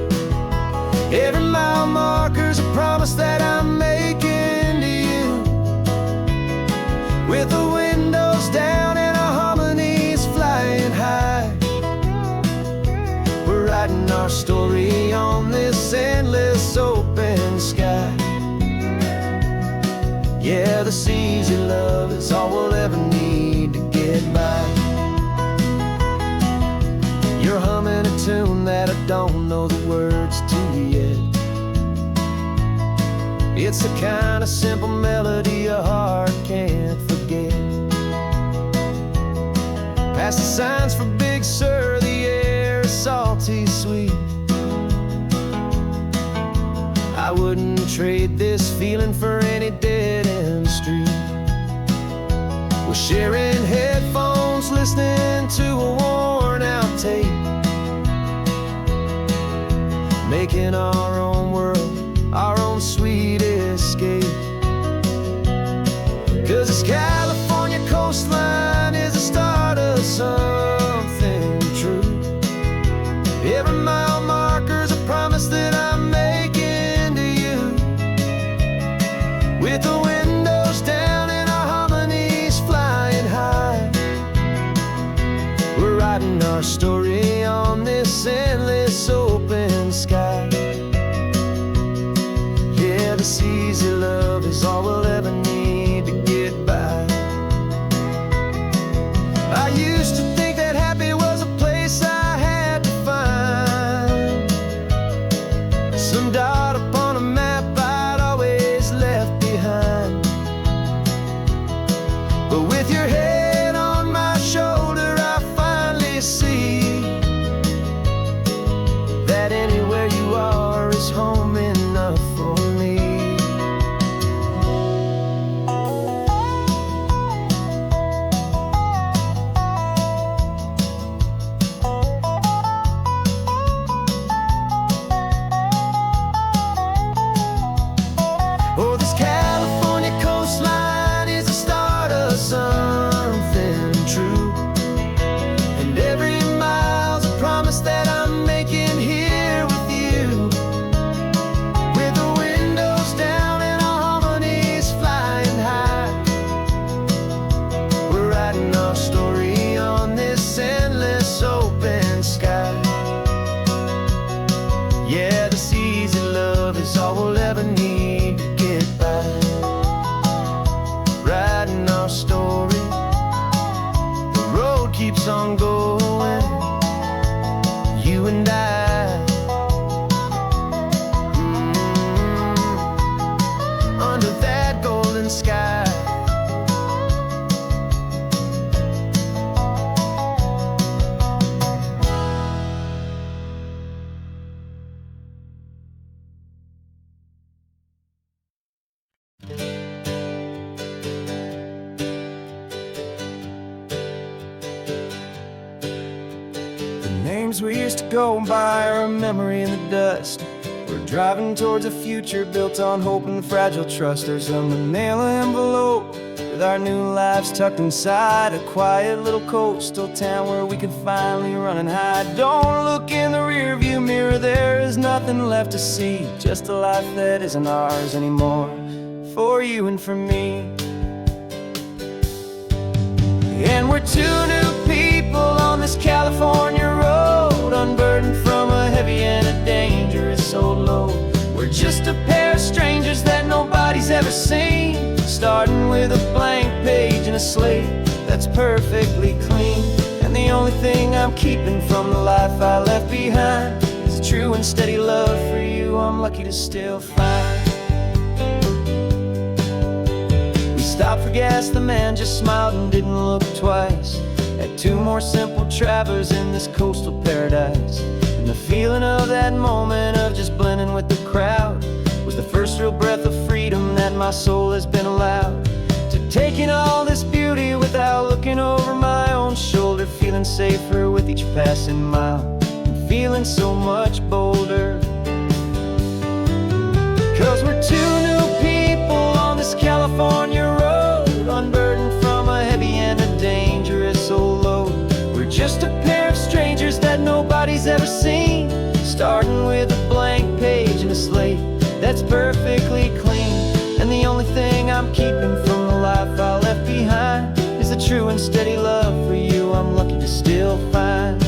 Every mile marker's a promise that I'm making to you, with the windows down and our harmonies flying high. Writing our story on this endless open sky. Yeah, this easy love is all we'll ever need to get by. You're humming a tune that I don't know the words to yet. It's the kind of simple melody your heart can't forget. Past the signs for Big Sur, the air is salty sweet. I wouldn't trade this feeling for any dead-end street. We're sharing headphones, listening to a worn-out tape, making our own world, our own sweet escape. 'Cause this California coastline is the start of something true. Every mile marker's a promise that I'm making to you, with the windows down and our harmonies flying high. this endless open sky. Yeah, this easy love is all we'll ever need to get by. I used to think that happy was a place I had to find, some dot upon a map I'd always left behind. But with your head on my shoulder, I finally see that anywhere you are is home enough for me. Oh, this California coastline is the start of something true, and every mile's a promise that I'm making here with you. With the windows down and our harmonies flying high, we're writing our story on this endless open sky. Yeah, this easy love is all we'll ever need to get by. Writing our story, the road keeps on going, you and I. Under that golden sky. The names we used to go by are a memory in the dust. We're driving towards a future built on hope and fragile trust. There's a manila envelope with our new lives tucked inside, a quiet little coastal town where we can finally run and hide. Don't look in the rearview mirror, there is nothing left to see, just a life that isn't ours anymore, for you and for me. And we're two new people on this California road, unburdened from a heavy and a dangerous old load. We're just a pair of strangers that nobody's ever seen, starting with a blank page and a slate that's perfectly clean. And the only thing I'm keeping from the life I left behind is a true and steady love for you I'm lucky to still find. We stopped for gas, the man just smiled and didn't look twice at two more simple travelers in this coastal paradise. And the feeling of that moment of just blending with the crowd was the first real breath of freedom that my soul has been allowed to take in all this beauty without looking over my own shoulder, feeling safer with each passing mile and feeling so much bolder. 'Cause we're two new people on this California road, unburdened from a heavy and a dangerous old load. We're just a pair of strangers that nobody's ever seen, starting with a blank page and a slate that's perfectly clean. And the only thing I'm keeping from the life I left behind is a true and steady love for you I'm lucky to still find.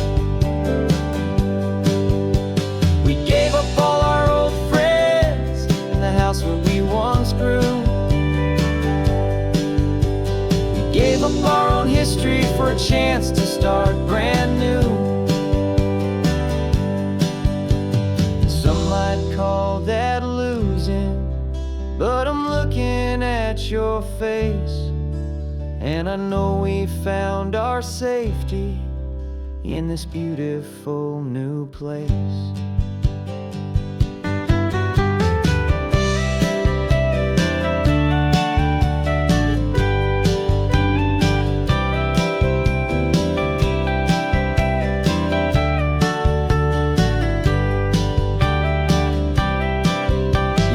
We gave up all our old friends and the house where we once grew. We gave up our own history for a chance to start brand new. Some might call that losing, but I'm looking at your face, and I know we found our safety in this beautiful new place.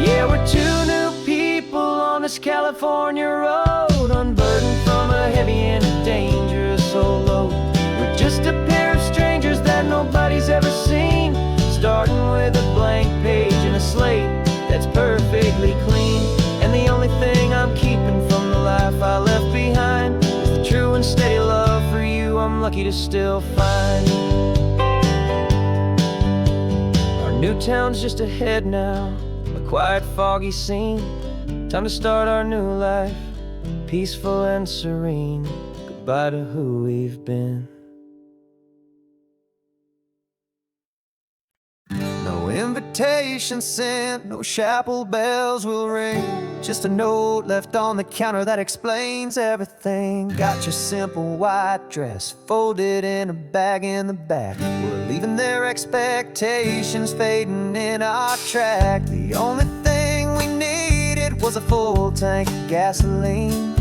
Yeah, we're two new people on this California road, unburdened from a heavy and a dangerous old load. We're just a pair of strangers that nobody's ever seen, starting with a blank page and a slate that's perfectly clean. And the only thing I'm keeping from the life I left behind is the true and steady love for you I'm lucky to still find. new town's just ahead now, a quiet, foggy scene. Time to start our new life, peaceful and serene. Goodbye to who we've been. No invitation sent, no chapel bells will ring. Just a note left on the counter that explains everything. Got your simple white dress folded in a bag in the back. We're leaving their expectations fading in our track. The only thing we needed was a full tank of gasoline,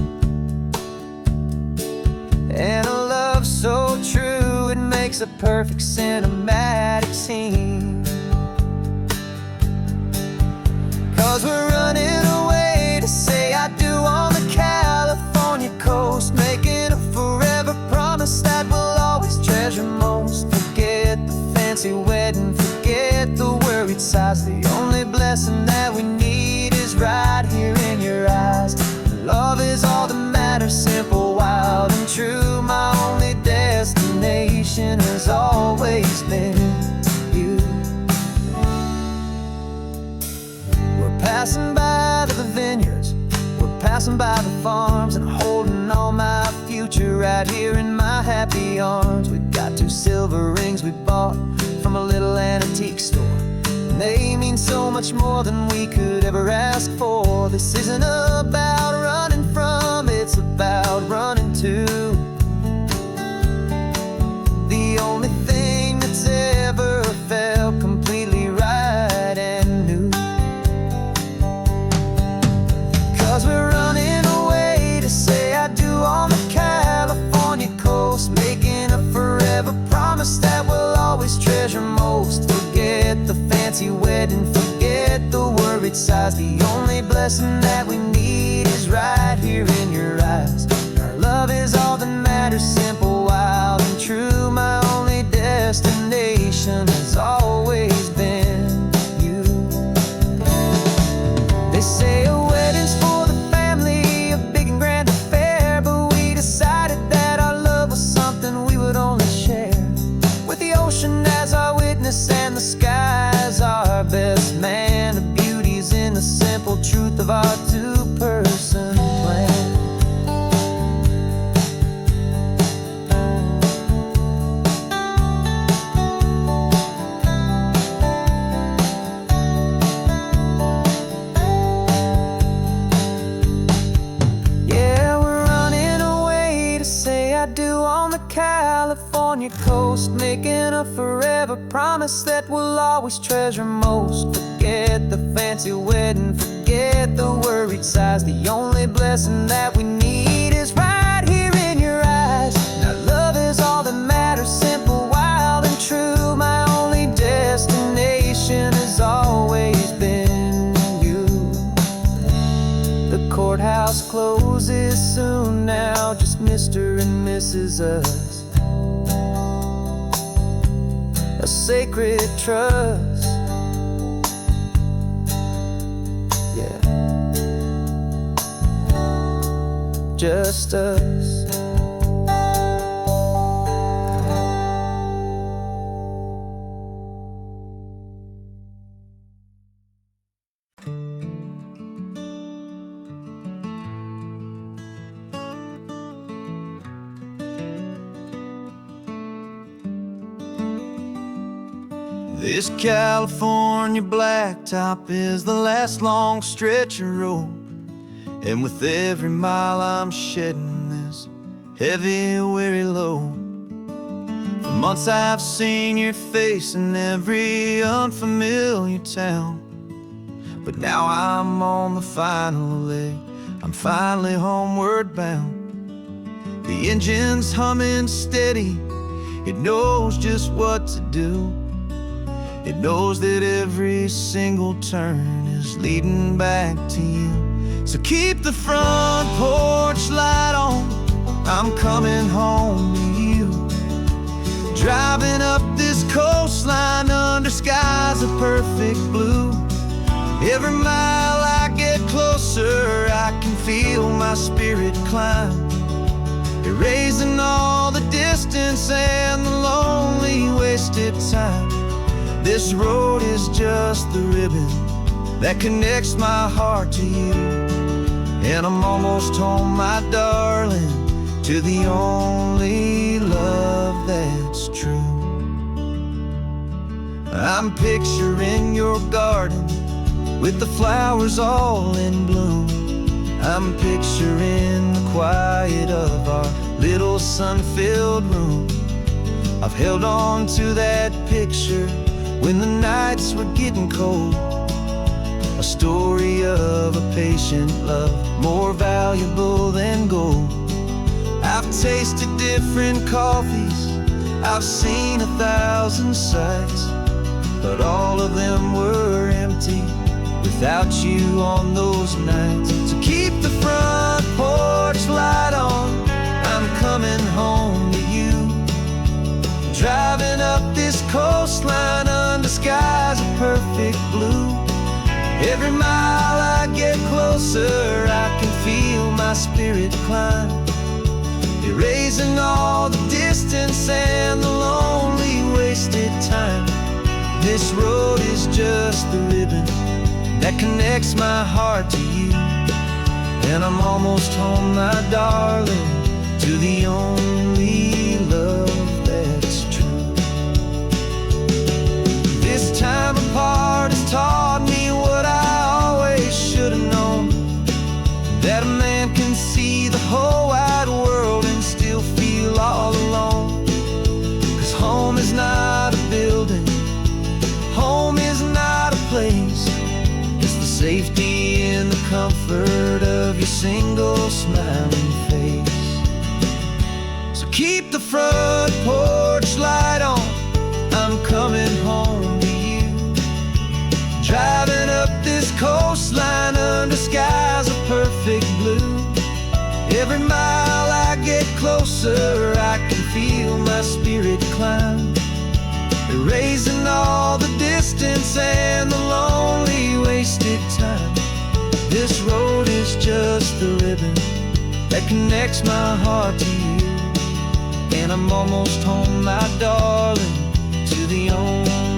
and a love so true it makes a perfect cinematic scene. 'Cause we're running away to say I do on the California coast, making a forever promise that we'll always treasure most. Forget the fancy wedding, forget the worried sighs. The only blessing that we need is right here in your eyes. Love is all that matters, simple, wild, and true. My only destination has always been you. We're passing by the vineyards, we're passing by the farms, and holding all my future right here in my happy arms. We've got 2 silver rings we bought from a little antique store, and they mean so much more than we could ever ask for. This isn't about running from, it's about running to the only thing that's ever felt completely right and new. 'Cause we're running away to say I do on the California coast, making a forever promise that we'll always treasure most. Forget the fancy wedding, forget the worried sighs. The only blessing that we need is right here in your eyes. Our love is all that matters, simple, wild, and true. My only destination has always been you. They say a wedding's for the family, a big and grand affair, but we decided that our love was something we would only share with the ocean as our witness and the sky as our best man. The beauty's in the simple truth of our 2-person plan. Yeah, we're running away to say I do on the California coast, making a forever promise that we'll always treasure most. Forget the fancy wedding, forget the worried sighs. The only blessing that we need is right here in your eyes. Now love is all that matters, simple, wild, and true. My only destination has always been you. The courthouse closes soon now, just Mr. and Mrs. Us. A sacred trust, yeah, just us. This California blacktop is the last long stretch of road, and with every mile I'm shedding this heavy, weary load. For months I've seen your face in every unfamiliar town, but now I'm on the final leg, I'm finally homeward bound. The engine's humming steady, it knows just what to do. It knows that every single turn is leading back to you. So keep the front porch light on, I'm coming home to you. Driving up this coastline under skies of perfect blue. Every mile I get closer, I can feel my spirit climb, erasing all the distance and the lonely wasted time. This road is just the ribbon that connects my heart to you. And I'm almost home, my darling, to the only love that's true. I'm picturing your garden with the flowers all in bloom. I'm picturing the quiet of our little sun-filled room. I've held on to that picture when the nights were getting cold. A story of a patient love, more valuable than gold. I've tasted different coffees, I've seen 1,000 sights, but all of them were empty without you on those nights. So keep the front porch light on, I'm coming home to you. Driving up this coastline under skies of perfect blue. Every mile I get closer, I can feel my spirit climb, erasing all the distance and the lonely wasted time. This road is just the ribbon that connects my heart to you. And I'm almost home, my darling, to the only love that's true. This time apart has taught me what I always should have known, that a man can see the whole wide world and still feel all alone. 'Cause home is not a building, home is not a place, it's the safety and the comfort of your single smiling face. So keep the front porch light on, I'm coming home to you. Driving up this coastline under skies of perfect blue. Every mile I get closer, I can feel my spirit climb, erasing all the distance and the lonely wasted time. This road is just the ribbon that connects my heart to you. And I'm almost home, my darling, to the only